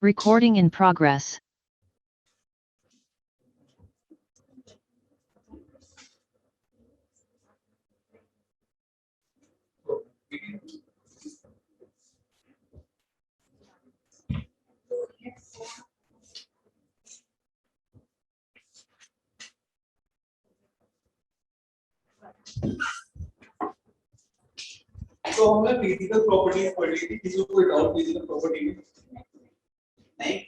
Recording in progress. तो हमने physical properties पढ़ ली थी, किसी को कोई डाउट फिजिकल प्रॉपर्टी में? नहीं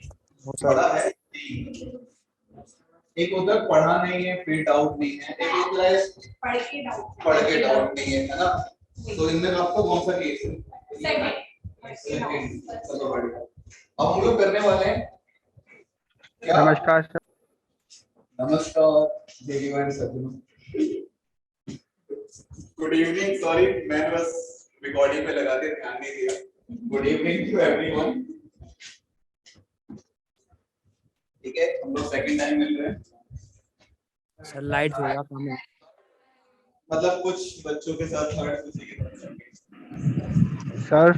पढ़ा है। एक होता है पढ़ा नहीं है फिर डाउट नहीं है, एक होता है पढ़ के डाउट नहीं है ना। तो इनमें आपको कौन सा केस है? सेकंड। चलो बढ़िया। अब हम लोग करने वाले हैं क्या? नमस्कार सर। नमस्कार देवीवान सज्जनों। Good evening. सॉरी मैंने बस रिकॉर्डिंग पे लगा के ध्यान नहीं दिया। Good evening to everyone. ठीक है, हम लोग सेकंड टाइम मिल रहे हैं। सर लाइट थोड़ा कम है। मतलब कुछ बच्चों के साथ थर्ड किसी के साथ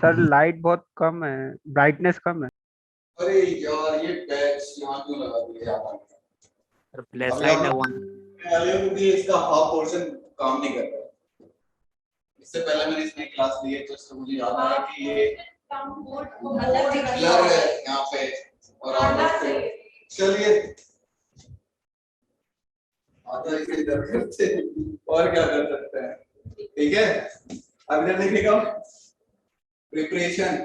सर लाइट बहुत कम है, ब्राइटनेस कम है। अरे यार ये पैच यहाँ क्यों लगा दिया यार? सर फ्लैश लाइट लगवाना वाले भी इसका हाफ पोर्शन काम नहीं कर रहा। इससे पहले मैंने इसमें क्लास ली है तो मुझे याद आया कि ये ब्लर है यहाँ पे और आप चलिए आधा इसे इधर करते और क्या कर सकते हैं। ठीक है, अब इधर देखिएगा प्रिपरेशन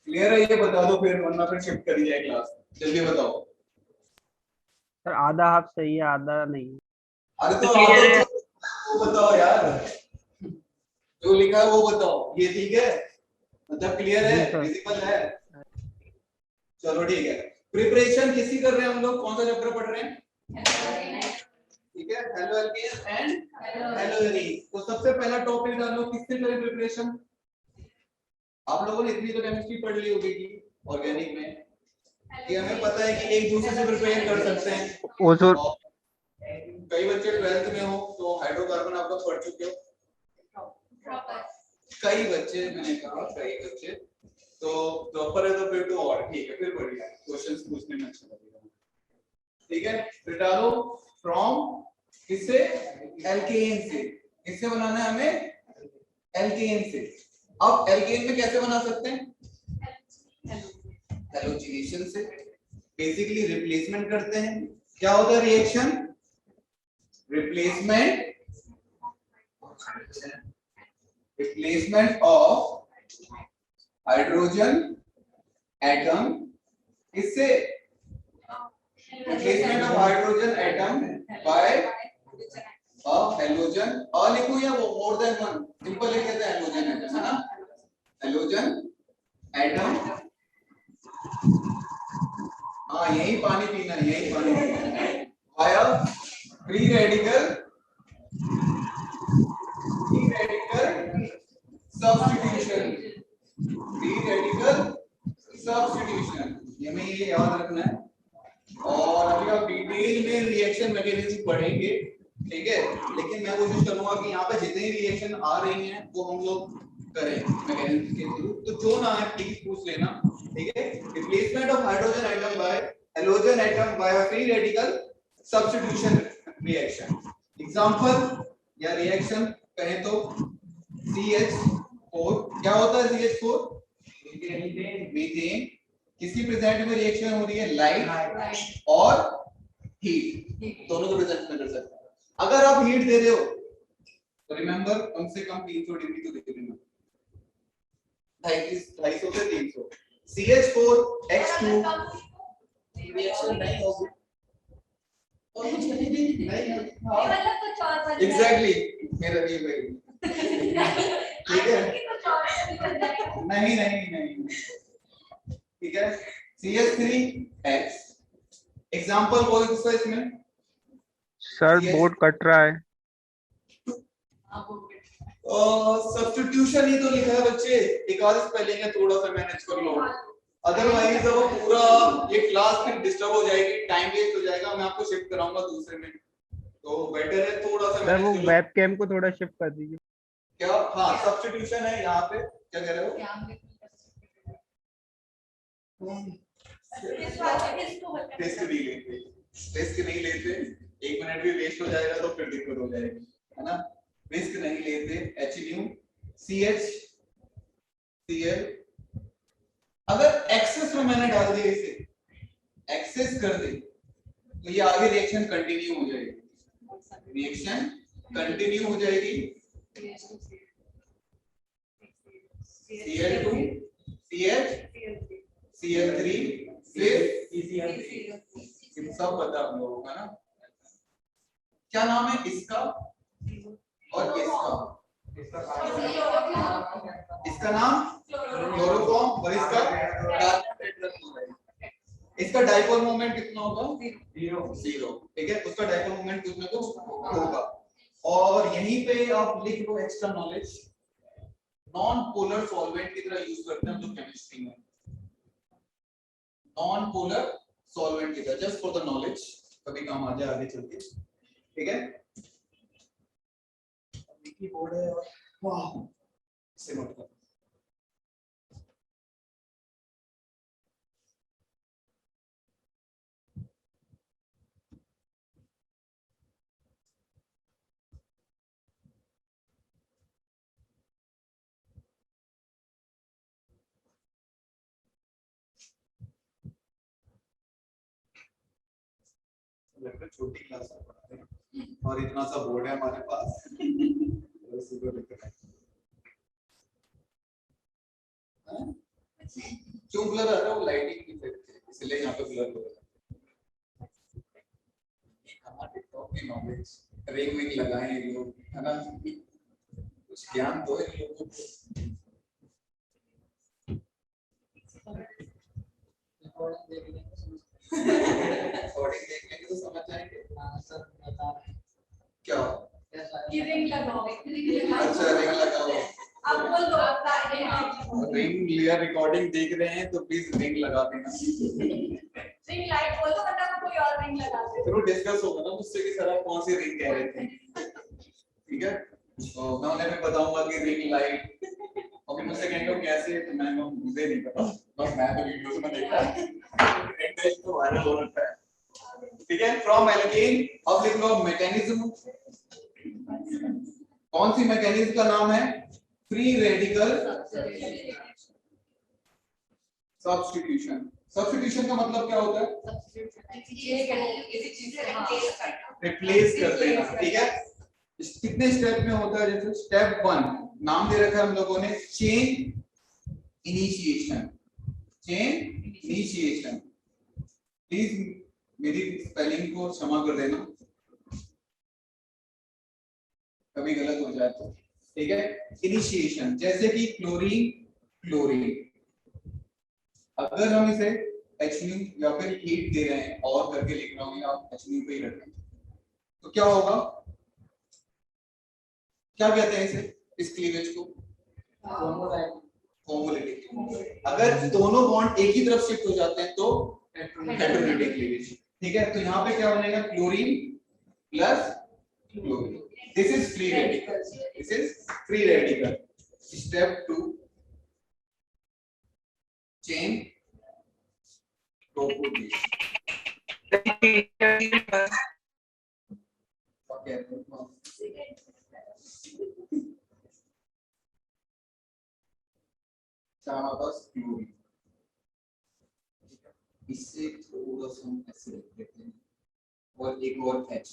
क्लियर है? ये बता दो फिर, वरना फिर शिफ्ट करी जाए क्लास। जल्दी बताओ। सर आधा हाफ सही है, आधा नहीं। अरे तो आधा तो बताओ यार, जो लिखा है वो बताओ। ये ठीक है, मतलब क्लियर है, विजिबल है? चलो ठीक है। प्रिपरेशन किसी कर रहे हैं हम लोग? कौन सा चैप्टर पढ़ रहे हैं? ठीक है, haloalkanes and haloarene. तो सबसे पहला टॉपिक डालो, किससे करें प्रिपरेशन? आप लोगों ने इतनी तो केमिस्ट्री पढ़ ली होगी ऑर्गेनिक में कि हमें पता है कि एक दूसरे से प्रिपेयर कर सकते हैं। वो जो कई बच्चे 12th में हो तो हाइड्रोकार्बन आप लोग पढ़ चुके हो। कई बच्चे, मैंने कहा कई बच्चे, तो प्रॉपर है तो फिर तो और ठीक है, फिर बढ़िया क्वेश्चंस पूछने में अच्छा लगेगा। ठीक है, फिर डालो फ्रॉम किससे? एल्केन से। किससे बनाना है हमें? एल्केन से। अब एल्केन में कैसे बना सकते हैं? हैलोजिनेशन से। बेसिकली रिप्लेसमेंट करते हैं। क्या होता है reaction? Replacement of hydrogen atom किससे, replacement of hydrogen atom by a halogen, uh लिखो या वो मोर देन वन, सिंपल लिख देते हैं हेलोजन एटम, है ना, हेलोजन एटम, हाँ यही पानी पीना है, यही पानी पीना है, by free radical substitution, free radical substitution, हमें ये याद रखना है। और अभी आप डिटेल में रिएक्शन मैकेनिज्म पढ़ेंगे, ठीक है, लेकिन मैं कोशिश करूंगा कि यहाँ पे जितनी रिएक्शन आ रही हैं वो हम लोग करें मैकेनिज्म के थ्रू, तो जो ना है प्लीज पूछ लेना, ठीक है। Replacement of hydrogen atom bye halogen atom by free radical substitution reaction, example या रिएक्शन कहें तो CH4, क्या होता है CH4, मीथेन, किसकी प्रेजेंट में रिएक्शन हो रही है, लाइट और हीट, दोनों को प्रेजेंट में कर सकते हैं। अगर आप हीट दे रहे हो तो रिमेंबर कम से कम 300 डिग्री तो दे देना, 250 से 300, CH4H2 रिएक्शन नहीं होगी और कुछ नहीं मतलब कुछ और एग्जैक्टली मेरा भी वही, ठीक है, नहीं नहीं नहीं, ठीक है, CH3H, एग्जांपल बोल दो इसमें, सर बोर्ड कट रहा है। सब्स्टिट्यूशन ही तो लिखा है बच्चे, एक आध स्पेलिंग है, थोड़ा सा मैनेज कर लो, अदरवाइज वो पूरा ये क्लास फिर डिस्टर्ब हो जाएगी, टाइम वेस्ट हो जाएगा, मैं आपको शिफ्ट कराऊंगा दूसरे में, तो बेटर है थोड़ा सा सर वो मैनेज कर लो। वेबकैम को थोड़ा शिफ्ट कर दीजिए। क्या, हाँ सब्स्टिट्यूशन है यहाँ पे, क्या कह रहे हो, रिस्क नहीं लेते, रिस्क नहीं लेते, 1 मिनट भी वेस्ट हो जाएगा तो फिर दिक्कत हो जाएगी, है ना, रिस्क नहीं लेते। HNU CH Cl, अगर एक्सेस में मैंने डाल दिया, इसे एक्सेस कर दे तो ये आगे रिएक्शन कंटिन्यू हो जाएगी, रिएक्शन कंटिन्यू हो जाएगी, Cl2 CH Cl3 फिर सब पता हम लोगों का ना, क्या नाम है इसका और इसका नाम क्लोरोफॉर्म, और इसका डाइपोल मोमेंट कितना होगा, 0, ठीक है, उसका डाइपोल मोमेंट कुछ ना कुछ होगा। और यहीं पे आप लिख लो extra knowledge, non polar solvent की तरह यूज करते हैं हम लोग केमिस्ट्री में, नॉन पोलर सॉल्वेंट की तरह, जस्ट फॉर द नॉलेज, कभी काम आ जाए आगे चल के, ठीक है। बोर्ड है और वाह से मतलब छोटी क्लास में पढ़ा रहे हैं और इतना सा बोर्ड है हमारे पास क्यों ब्लर आ रहा है, वो लाइटिंग की वजह से, इसलिए यहाँ पे ब्लर हो रहा है। हमारे टॉप की नॉलेज, रिंग विंग लगाए हैं लोग, है ना, कुछ ज्ञान दो इन लोगों को। रिकॉर्डिंग देखने के तो समझ जाएंगे, क्या रिंग लगाओ, अच्छा रिंग लगाओ, अब बोल दो रिंग या रिकॉर्डिंग देख रहे हैं तो प्लीज रिंग लगा देना, रिंग लाइट बोल दो, मतलब कोई और रिंग लगा दे, फिर वो डिस्कस होगा ना मुझसे कि सर आप कौन सी रिंग कह रहे थे, ठीक है, तो मैं उन्हें भी बताऊंगा कि रिंग लाइट, और फिर मुझसे कहेंगे कैसे, तो मैं मुझे नहीं पता, बस मैं तो वीडियोस में देखा है, इंटरेस्ट तो वायरल हो रहा है, ठीक है। फ्रॉम एल्केन, अब लिख लो मैकेनिज्म, कौन सी मैकेनिज्म का नाम है, फ्री रेडिकल सब्स्टिट्यूशन। सब्स्टिट्यूशन का मतलब क्या होता है, रिप्लेस कर देना, ठीक है। कितने स्टेप में होता है, जैसे स्टेप 1 नाम दे रखा है हम लोगों ने chain initiation, chain initiation. Please मेरी स्पेलिंग को क्षमा कर देना कभी गलत हो जाए तो, ठीक है। इनिशिएशन जैसे कि क्लोरीन क्लोरीन, अगर हम इसे HNO या फिर हीट दे रहे हैं और करके लिख रहा हूं, आप HNO पे ही रखें, तो क्या होगा, क्या कहते हैं इसे, इस क्लीवेज को होमोलिटिक। अगर दोनों बॉन्ड एक ही तरफ शिफ्ट हो जाते हैं तो हेटेरोलिटिक क्लीवेज, ठीक है। तो यहाँ पे क्या बनेगा, chlorine plus chlorine, this is free radical, this is free radical. Step 2 chain propagation. हमारे पास क्लोरीन, इससे थोड़ा सा हम ऐसे रख देते हैं और एक और H,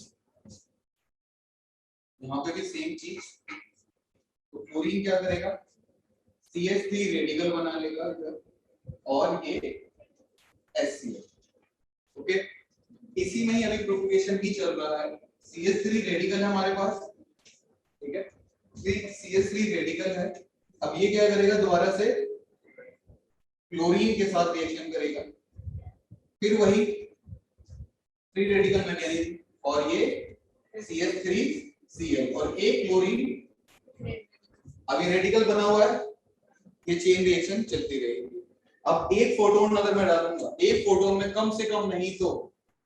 यहाँ पे भी सेम चीज। तो क्लोरीन क्या करेगा, CH3 रेडिकल बना लेगा इधर और ये HCl, ओके। इसी में ही अभी प्रोपोगेशन भी चल रहा है। CH3 रेडिकल है हमारे पास, ठीक है, CH3 रेडिकल है। अब ये क्या करेगा, दोबारा से क्लोरीन के साथ रिएक्शन करेगा, फिर वही फ्री रेडिकल मैकेनिज्म, और ये CH3Cl और एक क्लोरीन अभी रेडिकल बना हुआ है, ये चेन रिएक्शन चलती रहेगी। अब एक फोटोन अगर मैं डालूंगा, एक फोटोन में कम से कम नहीं तो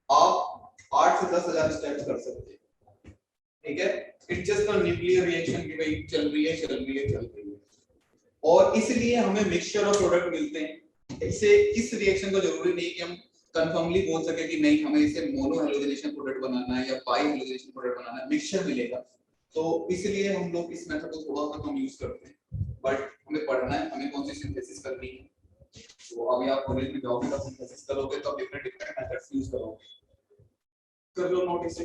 आप 8 से 10,000 स्टेप्स कर सकते हैं, ठीक है। It's just a nuclear reaction की भाई चल रही है चल रही है चल रही है, और इसलिए हमें मिक्सचर ऑफ प्रोडक्ट मिलते हैं। इससे इस रिएक्शन को जरूरी नहीं कि हम कंफर्मली बोल सके कि नहीं हमें इसे मोनो हेलोजेनेशन प्रोडक्ट बनाना है या बाई हेलोजेनेशन प्रोडक्ट बनाना है, मिक्सचर मिलेगा। तो इसलिए हम लोग इस मेथड को थोड़ा सा कम यूज करते हैं, बट हमें पढ़ना है, हमें कौन सी सिंथेसिस करनी है। तो अभी आप कॉलेज में जाओगे तो सिंथेसिस करोगे तो डिफरेंट डिफरेंट मेथड्स यूज करोगे। कर लो नोट इसे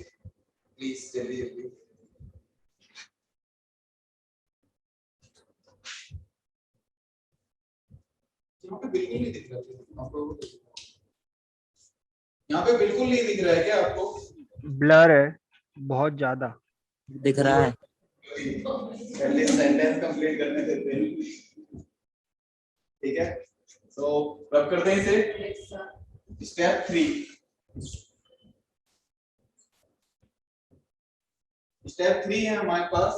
प्लीज जल्दी जल्दी। यहाँ पे बिल्कुल नहीं दिख रहा है आपको, यहाँ पे बिल्कुल नहीं दिख रहा है क्या आपको? ब्लर है बहुत ज्यादा। दिख रहा है। पहले सेंटेंस कंप्लीट करने देते हैं, ठीक है। तो रब करते हैं इसे। स्टेप 3, स्टेप 3 है हमारे पास।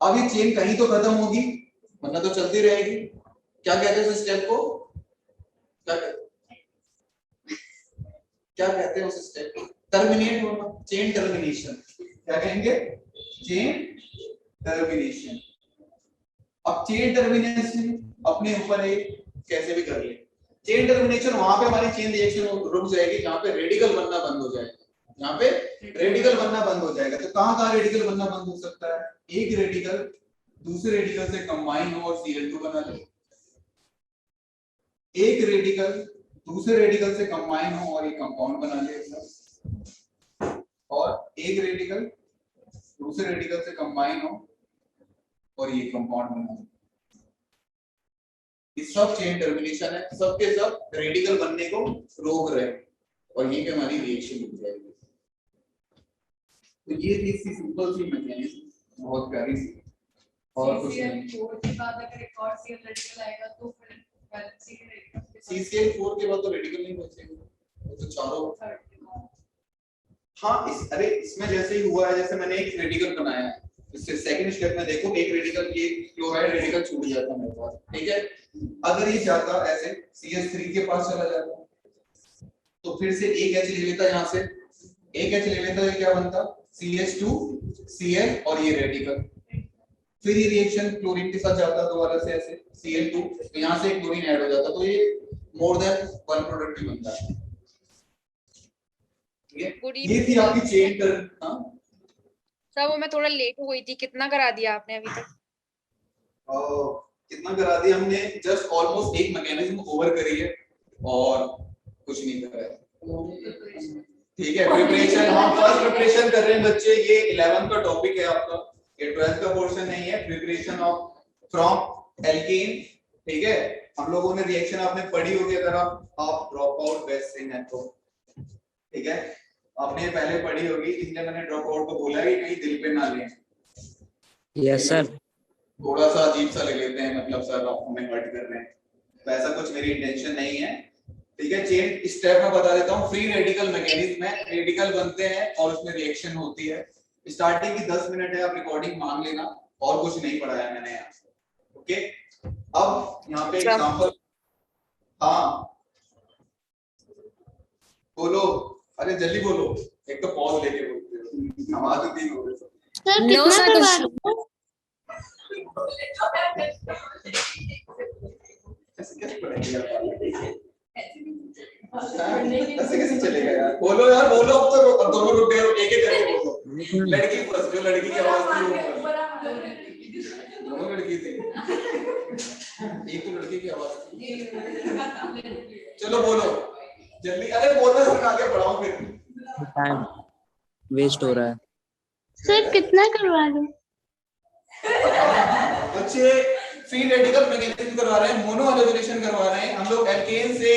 अब ये चेन कहीं तो खत्म होगी वरना तो चलती रहेगी। क्या कहते हैं उस स्टेप को, क्या कहते हैं उस स्टेप को? टर्मिनेट होना, चेन टर्मिनेशन। क्या कहेंगे, चेन टर्मिनेशन। अब चेन टर्मिनेशन अपने ऊपर है, कैसे भी कर ले। चेन टर्मिनेशन वहां पे हमारी चेन रिएक्शन रुक जाएगी जहां पे रेडिकल बनना बंद हो जाएगा, यहाँ पे रेडिकल बनना बंद हो जाएगा। तो कहां रेडिकल बनना बंद हो सकता है, एक रेडिकल दूसरे रेडिकल से कंबाइन हो और Cl2 बना ले, एक रेडिकल दूसरे रेडिकल से कंबाइन हो और ये कंपाउंड बना ले, और एक रेडिकल दूसरे रेडिकल से कंबाइन हो और ये कंपाउंड बना ले। इस सब चेन टर्मिनेशन है, सब के सब रेडिकल बनने को रोक रहे हैं और यहीं पे हमारी रिएक्शन रुक जाएगी। तो ये थी सिंपल सी मैकेनिज्म, बहुत प्यारी सी, और कुछ नहीं। CCl4 के बाद अगर एक और Cl रेडिकल आएगा तो फिर CCl4 के बाद तो रेडिकल नहीं बचेगा, वो तो चारों। हाँ अरे इसमें जैसे ही हुआ है, जैसे मैंने एक रेडिकल बनाया है, इससे सेकंड स्टेप में देखो एक रेडिकल, ये क्लोराइड रेडिकल छूट जाता है मेरे पास, ठीक है। अगर ये जाता ऐसे CH3 के पास चला जाता तो फिर से एक H ले लेता, यहाँ से एक H ले लेता, ये क्या बनता, CH2Cl और ये रेडिकल। फिर ये रिएक्शन क्लोरीन के साथ जाता दोबारा से ऐसे Cl2, तो यहाँ से क्लोरीन ऐड हो जाता, तो ये मोर देन वन प्रोडक्ट भी बनता है। ये थी आपकी चेन कर। हाँ सर वो मैं थोड़ा लेट हो गई थी, कितना करा दिया आपने अभी तक? कितना करा दिया हमने, जस्ट ऑलमोस्ट एक मैकेनिज्म ओवर करी है और कुछ नहीं कर रहा है, ठीक है। प्रिपरेशन, हम फर्स्ट प्रिपरेशन कर रहे हैं बच्चे, ये 11th का टॉपिक है आपका, ये 12th का पोर्शन नहीं है। प्रिपरेशन ऑफ फ्रॉम एल्केन, ठीक है। हम लोगों ने रिएक्शन आपने पढ़ी होगी अगर आप ड्रॉप आउट बेस्ट थिंग है तो, ठीक है, आपने पहले पढ़ी होगी, इसलिए मैंने ड्रॉप आउट को बोला है कि कहीं दिल पे ना लें। Yes sir. थोड़ा सा अजीब सा लग लेते हैं, मतलब सर आप हमें हर्ट कर रहे हैं, तो ऐसा कुछ मेरी इंटेंशन नहीं है, ठीक है। चेन स्टेप में बता देता हूँ। फ्री रेडिकल मैकेनिज्म है, रेडिकल बनते हैं और उसमें रिएक्शन होती है। स्टार्टिंग की 10 मिनट है, आप रिकॉर्डिंग मांग लेना, और कुछ नहीं पढ़ाया मैंने यहाँ, ओके। अब यहाँ पे एग्जांपल, हाँ बोलो, अरे जल्दी बोलो, एक तो पॉज लेके बोलते हो, आवाज इतनी हो रही है। सर नो कितना सर करवा कुछ दूं? ऐसे कैसे पढ़ेंगे यार, ऐसे कैसे चलेगा यार, बोलो यार बोलो, अब दोनों रुक गए, एक एक करके बोलो। लड़की फर्स्ट, जो लड़की की आवाज थी वो, दोनों लड़की थी, एक तो लड़की की आवाज थी। चलो बोलो जल्दी, अरे बोलना फिर आगे बढ़ाओ, फिर टाइम वेस्ट हो रहा है। सर कितना करवा दूं? बच्चे फ्री रेडिकल मैकेनिज्म करवा रहे हैं, मोनो हैलोजनेशन करवा रहे हैं हम लोग, एल्केन से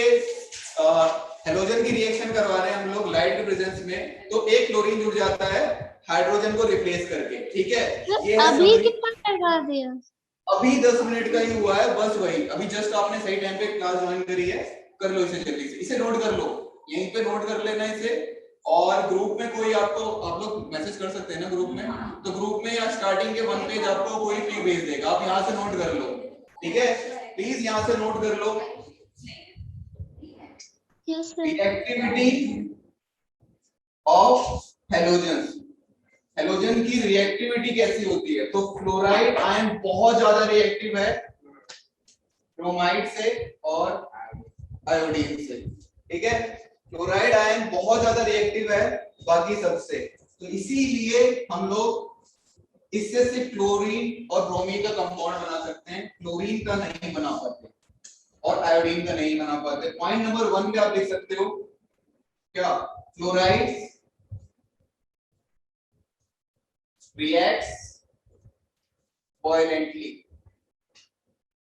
हैलोजन की रिएक्शन करवा रहे हैं हम लोग लाइट के प्रेजेंस में, तो एक क्लोरीन जुड़ जाता है हाइड्रोजन को रिप्लेस करके, ठीक है। ये है अभी summary। कितना करवा दिया? अभी 10 मिनट का ही हुआ है बस, वही अभी जस्ट आपने सही टाइम पे क्लास ज्वाइन करी है, कर लो इसे जल्दी से, इसे नोट कर लो, यहीं पे नोट कर लेना इसे। और ग्रुप में कोई आपको, आप लोग मैसेज कर सकते हैं ना ग्रुप में, तो ग्रुप में या स्टार्टिंग के 1 पेज आपको कोई पिक भेज देगा, आप यहाँ से नोट कर लो, ठीक है, प्लीज यहाँ से नोट कर लो। Yes sir. Reactivity of halogens, halogen की रिएक्टिविटी कैसी होती है, तो फ्लोराइड आयन बहुत ज्यादा रिएक्टिव है ब्रोमाइड से और आयोडीन से, ठीक है। फ्लोराइड आयन बहुत ज्यादा रिएक्टिव है बाकी सबसे, तो इसीलिए हम लोग इससे सिर्फ क्लोरीन और ब्रोमीन का कंपाउंड बना सकते हैं, क्लोरीन का नहीं बना पाते और आयोडीन का नहीं बना पाते। पॉइंट नंबर 1 पे आप लिख सकते हो क्या, फ्लोराइड reacts violently,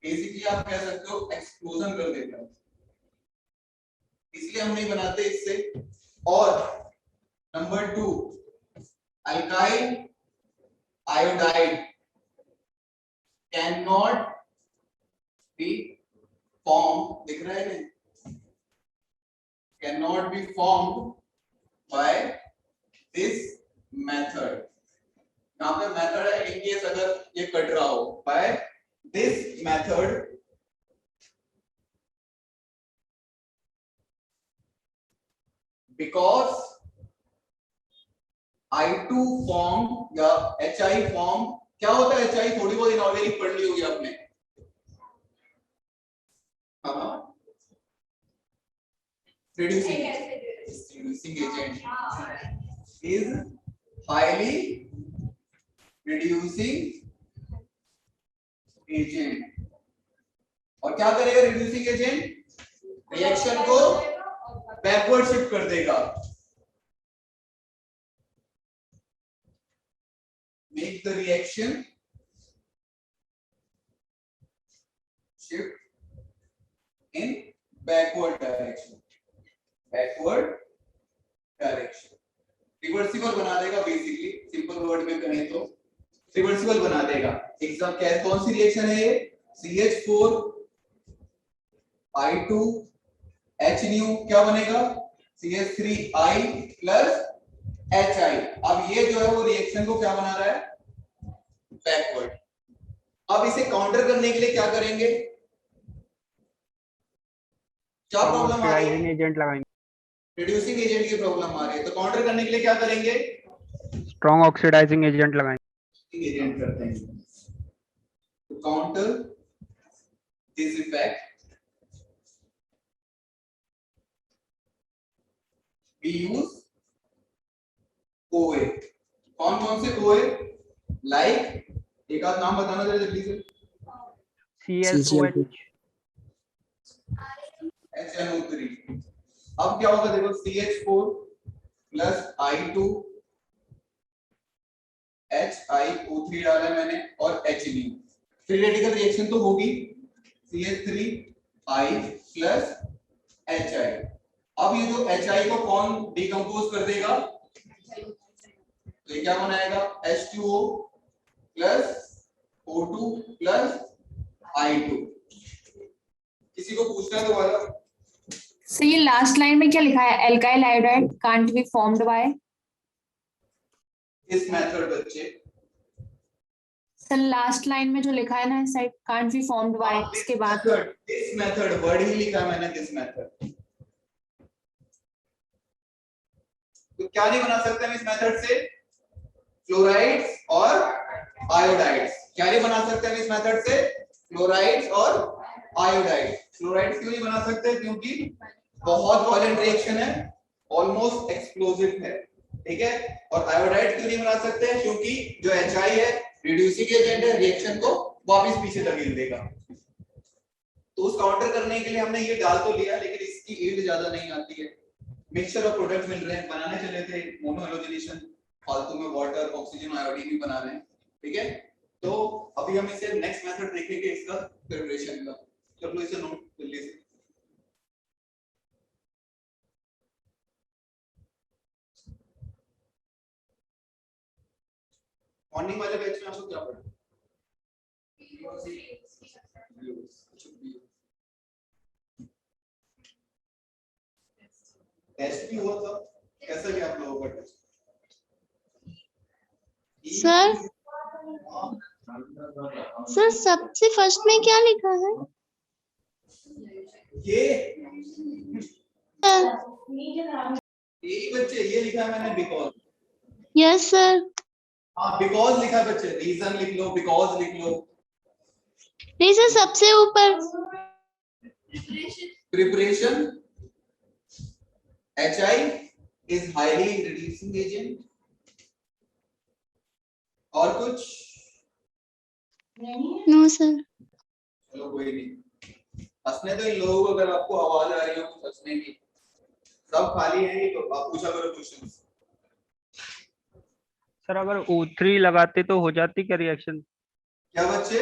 बेसिकली आप कह सकते हो एक्सप्लोजन कर देता है, इसलिए हम नहीं बनाते इससे। और number 2, alkyl iodide can not be form, दिख रहा है नहीं, can not be formed by this method. यहाँ पे मेथड है, इन केस अगर ये कट रहा हो, by this method because I2 form या HI फॉर्म, क्या होता है HI, थोड़ी बहुत इनऑर्गेनिक पढ़ ली होगी आपने, हाँ, reducing agent is highly reducing agent, और क्या करेगा रिड्यूसिंग एजेंट, रिएक्शन को बैकवर्ड शिफ्ट कर देगा, make the reaction shift in backward direction, reversible बना देगा, बेसिकली सिंपल वर्ड में कहें तो रिवर्सिबल बना देगा। एग्जाम क्या है, कौन सी रिएक्शन है ये, CH4 I2 H न्यू, क्या बनेगा CH3I प्लस HI। अब ये जो है वो रिएक्शन को क्या बना रहा है, बैकवर्ड। अब इसे काउंटर करने के लिए क्या करेंगे, क्या प्रॉब्लम आ रही है, एजेंट लगाएंगे, रिड्यूसिंग एजेंट की प्रॉब्लम आ रही है, तो काउंटर करने के लिए क्या करेंगे, स्ट्रॉन्ग ऑक्सीडाइजिंग एजेंट लगाएंगे, एजेंट करते हैं। To counter this effect, we use OA। कौन कौन से OA, लाइक एक आध नाम बताना जरा जल्दी से, ClOH, HNO3। अब क्या होगा देखो, CH4 प्लस I2 HiO3 डाला मैंने और H new, free radical reaction तो होगी CH3I प्लस HI। अब ये जो HI को कौन डिकम्पोज कर देगा, तो ये क्या बनाएगा H2O plus O2 plus I2। किसी को पूछना है दोबारा? सर ये लास्ट लाइन में क्या लिखा है, alkyl iodide can't be formed by? इस मेथड बच्चे, सर लास्ट लाइन में जो लिखा है ना side can't be formed by, इसके बाद दिस मेथड वर्ड ही लिखा है मैंने, दिस मेथड। तो क्या नहीं बना सकते हम इस मेथड से, फ्लोराइड्स और आयोडाइड्स। क्या नहीं बना सकते हम इस मेथड से, फ्लोराइड्स और आयोडाइड। फ्लोराइड्स क्यों नहीं बना सकते, क्योंकि बहुत वायलेंट रिएक्शन है, ऑलमोस्ट एक्सप्लोसिव है, ठीक है। और आयोडाइड क्यों नहीं बना सकते, क्योंकि जो HI है रिड्यूसिंग एजेंट है, रिएक्शन को वापस पीछे धकेल देगा। तो उस काउंटर करने के लिए हमने ये डाल तो लिया, लेकिन इसकी यील्ड ज्यादा नहीं आती है। मिक्सचर ऑफ प्रोडक्ट मिल रहे हैं, बनाने चले थे मोनो हैलोजनेशन, फालतू में वाटर ऑक्सीजन आयोडीन भी बना रहे हैं, ठीक है। तो अभी हम इसे नेक्स्ट मेथड देखेंगे इसका प्रिपरेशन का। चलो इसे नोट कर लीजिए। मॉर्निंग वाले बैच में आपको क्या पढ़ा? टेस्ट भी हुआ था, कैसा गया आप लोगों का टेस्ट? सर सबसे फर्स्ट में क्या लिखा है? ये बच्चे ये लिखा है मैंने, बिकॉज। Yes sir. हाँ बिकॉज लिखा है बच्चे, रीजन लिख लो, बिकॉज लिख लो। नहीं सर सबसे ऊपर preparation HI is highly reducing agent। और कुछ? No sir. चलो कोई नहीं, हंसने तो इन लोगों को, अगर आपको आवाज आ रही हो तो हंसने की। सब खाली है तो आप पूछा करो क्वेश्चंस। सर अगर O3 लगाते तो हो जाती क्या रिएक्शन? क्या बच्चे?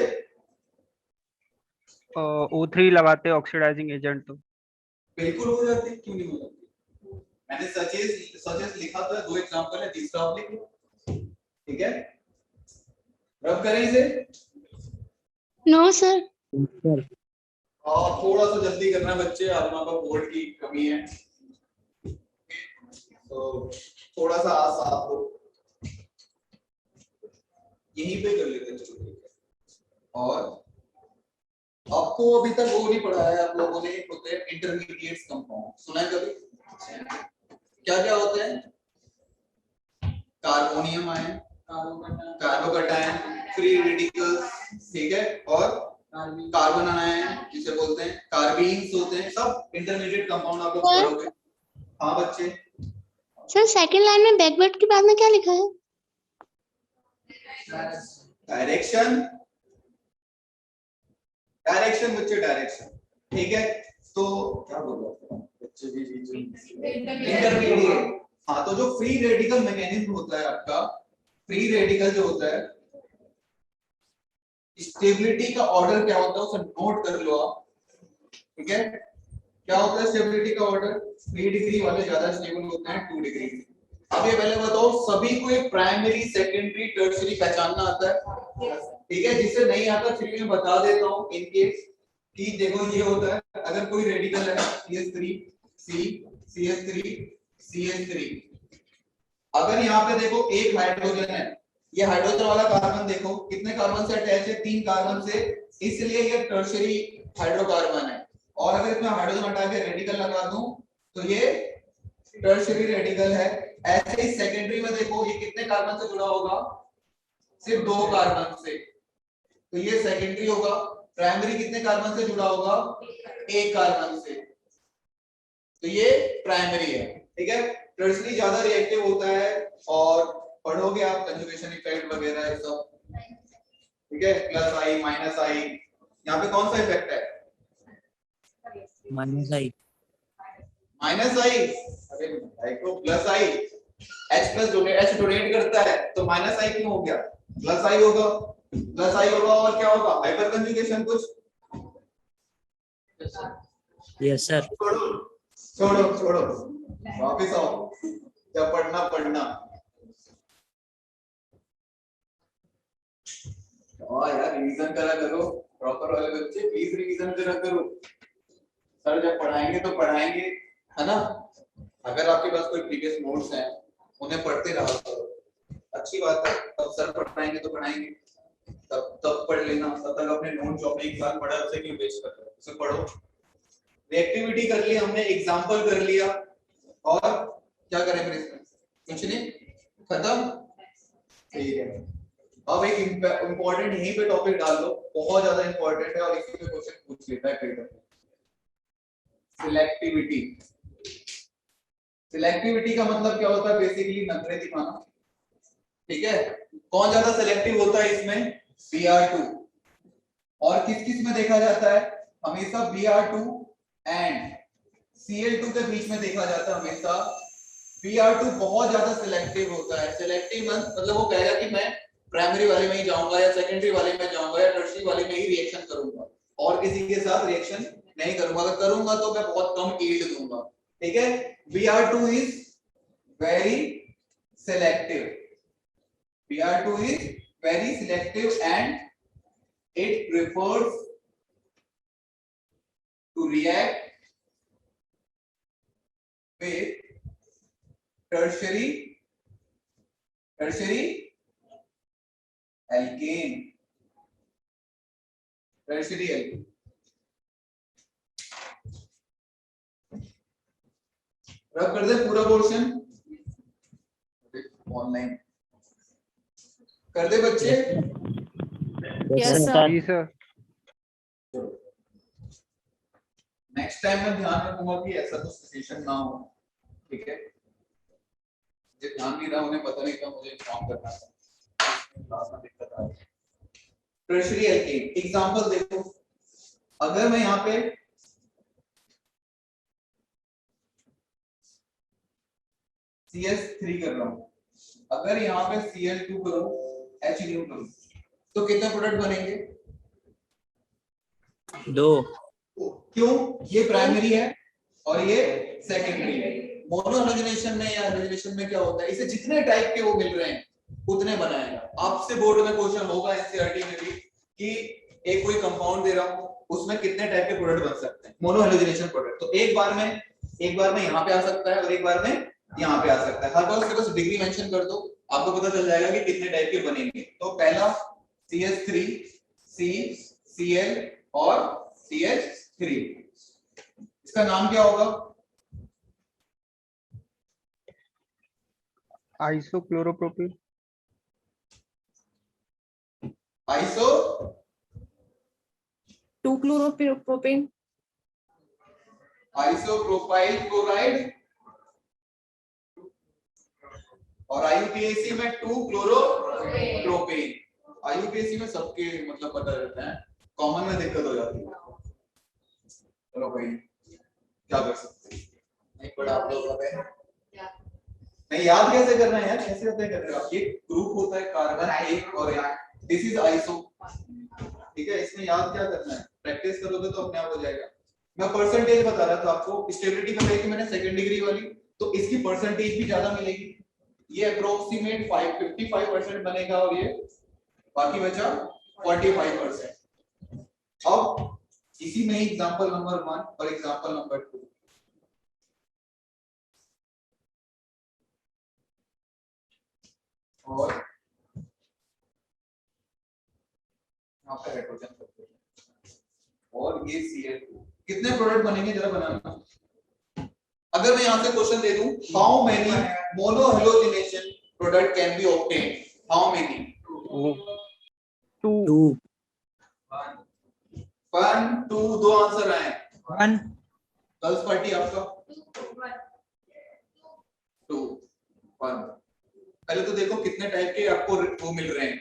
O3 लगाते ऑक्सीडाइजिंग एजेंट तो बिल्कुल हो जाती, क्यों नहीं हो जाती? मैंने सजेस्ट लिखा था, 2 एग्जांपल है, तीसरा आप लिख लो, ठीक है। रब करें इसे। No sir. थोड़ा सा जल्दी करना बच्चे, आप लोगों का बोर्ड की कमी है, तो थोड़ा सा साथ दो, यहीं पे कर लेते हैं। चलो ठीक है। और आपको अभी तक वो नहीं पढ़ा है आप लोगों ने, होते हैं इंटरमीडिएट कंपाउंड, सुना है कभी? क्या क्या होते हैं? Carbonium ion, carbocation, free radicals, ठीक है, और कार्बन आयन जिसे बोलते हैं, कार्बीन्स होते हैं, सब इंटरमीडिएट कंपाउंड आप लोग पढ़ोगे। हाँ बच्चे। सर सेकंड लाइन में बैकवर्ड के बाद में क्या लिखा है? डायरेक्शन, डायरेक्शन बच्चे, डायरेक्शन, ठीक है। तो क्या बोल रहा था बच्चे भी इंटरमीडिएट। हाँ तो जो फ्री रेडिकल मैकेनिज्म होता है आपका, फ्री रेडिकल जो होता है, स्टेबिलिटी का ऑर्डर क्या होता है उसे नोट कर लो आप, ठीक है। क्या होता है स्टेबिलिटी का ऑर्डर? 3 डिग्री वाले ज्यादा स्टेबल होते हैं 2 डिग्री। अब ये पहले बताओ, सभी को एक प्राइमरी सेकेंडरी टर्शियरी पहचानना आता है, ठीक है। जिसे नहीं आता फिर मैं बता देता हूँ इन केस कि देखो ये होता है, अगर कोई रेडिकल है CH3 C CH3 CH3, अगर यहाँ पे देखो एक हाइड्रोजन है, ये हाइड्रोजन वाला कार्बन देखो कितने कार्बन से अटैच है, 3 कार्बन से, इसलिए ये टर्शियरी हाइड्रोकार्बन है। और अगर इसमें हाइड्रोजन हटा के रेडिकल लगा दूं तो ये टर्शियरी रेडिकल है। ऐसे ही सेकेंडरी में देखो ये कितने कार्बन से जुड़ा होगा, सिर्फ 2 कार्बन से, तो ये सेकेंडरी होगा। प्राइमरी कितने कार्बन से जुड़ा होगा, 1 कार्बन से, तो ये प्राइमरी है, ठीक है। टर्शियरी ज्यादा रिएक्टिव होता है, और पढ़ोगे आप कंजुगेशन इफेक्ट वगैरह ये सब, ठीक है। प्लस आई माइनस आई, यहाँ पे कौन सा इफेक्ट है? माइनस आई। माइनस आई, अरे भाई को प्लस आई, H plus donate, H donate करता है तो माइनस आई क्यों हो गया? प्लस आई होगा, और क्या होगा, हाइपर कंजुगेशन कुछ। Yes sir. छोड़ो वापिस आओ, जब पढ़ना यार रिवीजन करा करो, प्रॉपर वाले बच्चे प्लीज रिवीजन करा करो। सर जब पढ़ाएंगे तो पढ़ाएंगे, है ना। अगर आपके पास कोई प्रीवियस नोट्स हैं उन्हें पढ़ते रहा करो, अच्छी बात है। तब सर पढ़ाएंगे तो पढ़ाएंगे, तब पढ़ लेना। तब तक अपने नोट जो आपने एक साल पढ़ा उसे क्यों वेस्ट कर रहे हो, उसे पढ़ो। रिएक्टिविटी कर ली हमने, एग्जांपल कर लिया, और क्या करेंगे इसमें, कुछ नहीं, खत्म। ठीक है, अब एक इंपॉर्टेंट यहीं पे टॉपिक डाल दो, बहुत ज्यादा इंपॉर्टेंट है और इसी पे क्वेश्चन पूछ लेता है कई बार। सिलेक्टिविटी। सिलेक्टिविटी का मतलब क्या होता है, बेसिकली नखरे दिखाना। ठीक है, कौन ज्यादा सिलेक्टिव होता है इसमें, Br2। और किस किस में देखा जाता है, हमेशा Br2 एंड Cl2 के बीच में देखा जाता है हमेशा। Br2 बहुत ज्यादा सिलेक्टिव होता है। सिलेक्टिव मतलब वो कहेगा कि मैं प्राइमरी वाले में ही जाऊंगा या सेकेंडरी वाले में जाऊंगा या टर्शियरी वाले में ही रिएक्शन करूंगा, और किसी के साथ रिएक्शन नहीं करूंगा। अगर करूंगा तो मैं बहुत कम यील्ड दूंगा। ठीक है, Br2 is very selective. Br2 is very selective and it prefers to react with tertiary alkane. Tertiary alkane. रब कर दे पूरा पोर्शन ऑनलाइन कर दे बच्चे। Yes sir. जी सर। नेक्स्ट टाइम मैं ध्यान रखूंगा कि ऐसा कुछ सिचुएशन ना हो। ठीक है, मुझे ध्यान नहीं रहा, उन्हें पता नहीं था, मुझे इन्फॉर्म करना था, क्लास में दिक्कत आ रही है। टर्शियरी एल्केन एग्जांपल देखो, अगर मैं यहाँ पे CS3 कर रहा हूँ, अगर यहाँ पे Cl2 करूँ, H करूँ, तो कितने प्रोडक्ट बनेंगे, 2। क्यों, ये प्राइमरी है और ये सेकेंडरी है। मोनो हेलोजनेशन में या हेलोजनेशन में क्या होता है, इसे जितने टाइप के वो मिल रहे हैं उतने बनाएगा। आपसे बोर्ड में क्वेश्चन होगा एनसीईआरटी में भी कि एक कोई कंपाउंड दे रहा हूं, उसमें कितने टाइप के प्रोडक्ट बन सकते हैं, मोनो हेलोजनेशन प्रोडक्ट। तो एक बार में यहाँ पे आ सकता है और एक बार में यहाँ पे आ सकता है। हर बार उसके बस डिग्री मेंशन कर दो, आपको पता चल जाएगा कि कितने टाइप के बनेंगे। तो पहला CS3, C, Cl और CH3, इसका नाम क्या होगा, isochloropropene. Iso 2-chloropropane। Isopropyl chloride, और IUPAC में 2-chloro-propane। IUPAC में सबके मतलब पता रहता है, कॉमन में दिक्कत हो जाती है। चलो भाई क्या कर सकते हैं, नहीं पढ़ा आप लोगों ने, नहीं याद कैसे करना है यार, कैसे होते कर रहे हो आप। ये ग्रुप होता है कार्बन एक और एक, दिस इज आइसो। ठीक है, इसमें याद क्या करना है, प्रैक्टिस करोगे तो अपने आप हो जाएगा। मैं परसेंटेज बता रहा था आपको, स्टेबिलिटी बताई थी मैंने सेकंड डिग्री वाली, तो इसकी परसेंटेज भी ज्यादा मिलेगी। ये अप्रोक्सीमेट 55% बनेगा और ये बाकी बचा 45%। अब इसी में एग्जांपल नंबर 1 और एग्जांपल नंबर 2, और यहाँ पे हाइड्रोजन करते हैं, और ये Cl2, कितने प्रोडक्ट बनेंगे जरा बनाना। अगर मैं यहाँ से क्वेश्चन दे दूं, how many mono halogenation product can be obtained, how many, 2। 1 2 दो आंसर आए। 1। गर्ल्स पार्टी आपका 2 1। पहले तो देखो कितने टाइप के आपको वो मिल रहे हैं,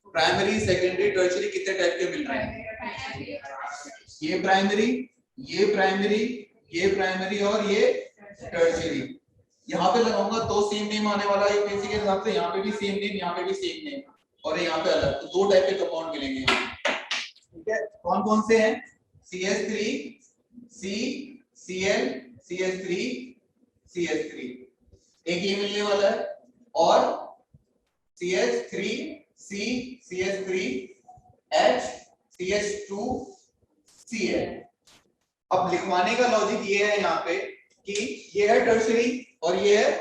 प्राइमरी सेकेंडरी टर्शियरी कितने टाइप के मिल रहे हैं। ये प्राइमरी, ये प्राइमरी, ये प्राइमरी और ये टर्शियरी। यहाँ पे लगाऊंगा तो सेम नेम आने वाला है यूपीएससी के हिसाब से, यहाँ पे भी सेम नेम, यहाँ पे भी सेम नेम, और यहाँ पे अलग, तो दो टाइप के कंपाउंड मिलेंगे यहाँ। ठीक है, कौन कौन से हैं? CH3, C, Cl, CH3, CH3, एक ये मिलने वाला है, और CH3, C, CH3, H, CH2, Cl। अब लिखवाने का लॉजिक ये है यहाँ पे कि ये है टर्शियरी और ये है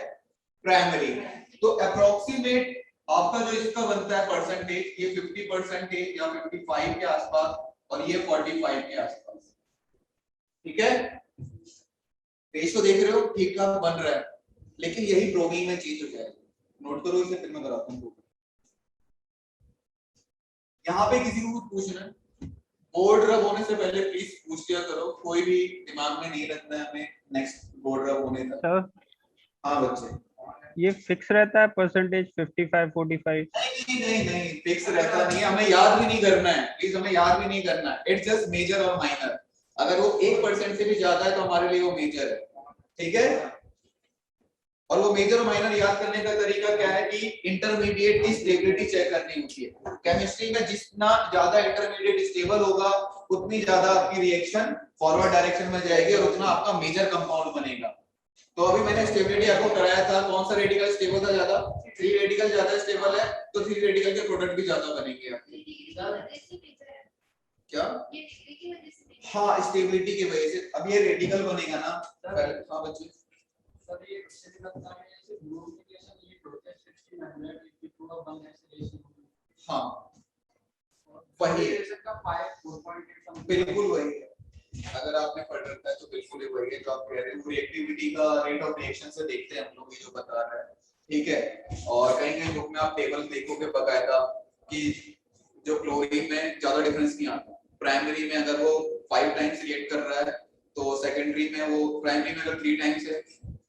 प्राइमरी, तो अप्रोक्सीमेट आपका जो इसका बनता है परसेंटेज, ये 50% या 55 के आसपास, और ये 45 के आसपास। ठीक है, रेशियो देख रहे हो, ठीक ठाक बन रहा है, लेकिन यही ब्रोमीन में चेंज हो जाएगा। नोट करो इसे, फिर मैं कराता हूँ। यहाँ पे किसी को कुछ पूछना है, बोर्ड रब होने से पहले प्लीज पूछ लिया करो, कोई भी दिमाग में नहीं रखना है हमें नेक्स्ट बोर्ड रब होने तक। सर हाँ बच्चे, ये फिक्स रहता है परसेंटेज 55 45? नहीं नहीं नहीं, फिक्स रहता नहीं है, हमें याद भी नहीं करना है, प्लीज हमें याद भी नहीं करना है। इट्स जस्ट मेजर और माइनर, अगर वो 1% से भी ज्यादा है तो हमारे लिए वो मेजर है। ठीक है, और वो मेजर और माइनर याद करने का तरीका क्या है कि इंटरमीडिएट की स्टेबिलिटी चेक करनी होती है। केमिस्ट्री में जितना ज्यादा इंटरमीडिएट स्टेबल होगा उतनी ज्यादा आपकी रिएक्शन फॉरवर्ड डायरेक्शन में जाएगी और उतना आपका मेजर कंपाउंड बनेगा। तो अभी मैंने स्टेबिलिटी आपको कराया था, कौन सा रेडिकल स्टेबल था ज्यादा? 3 रेडिकल ज्यादा स्टेबल है, तो 3 रेडिकल के प्रोडक्ट भी ज्यादा बनेंगे आपके। क्या? हाँ, स्टेबिलिटी की वजह से। अब ये रेडिकल बनेगा ना पहले। हाँ बच्चे, हाँ वही बिल्कुल वही है, अगर आपने पढ़ रखा है तो बिल्कुल ही वही है जो आप कह रहे हो। रिएक्टिविटी का रेट ऑफ रिएक्शन से देखते हैं हम लोग, ये जो बता रहा है। ठीक है, और कहीं कहीं बुक में आप टेबल देखोगे बकायदा कि जो क्लोरीन में ज्यादा डिफरेंस नहीं आता। प्राइमरी में अगर वो 5 टाइम्स रिएक्ट कर रहा है तो सेकेंडरी में वो, प्राइमरी में अगर 3 टाइम्स है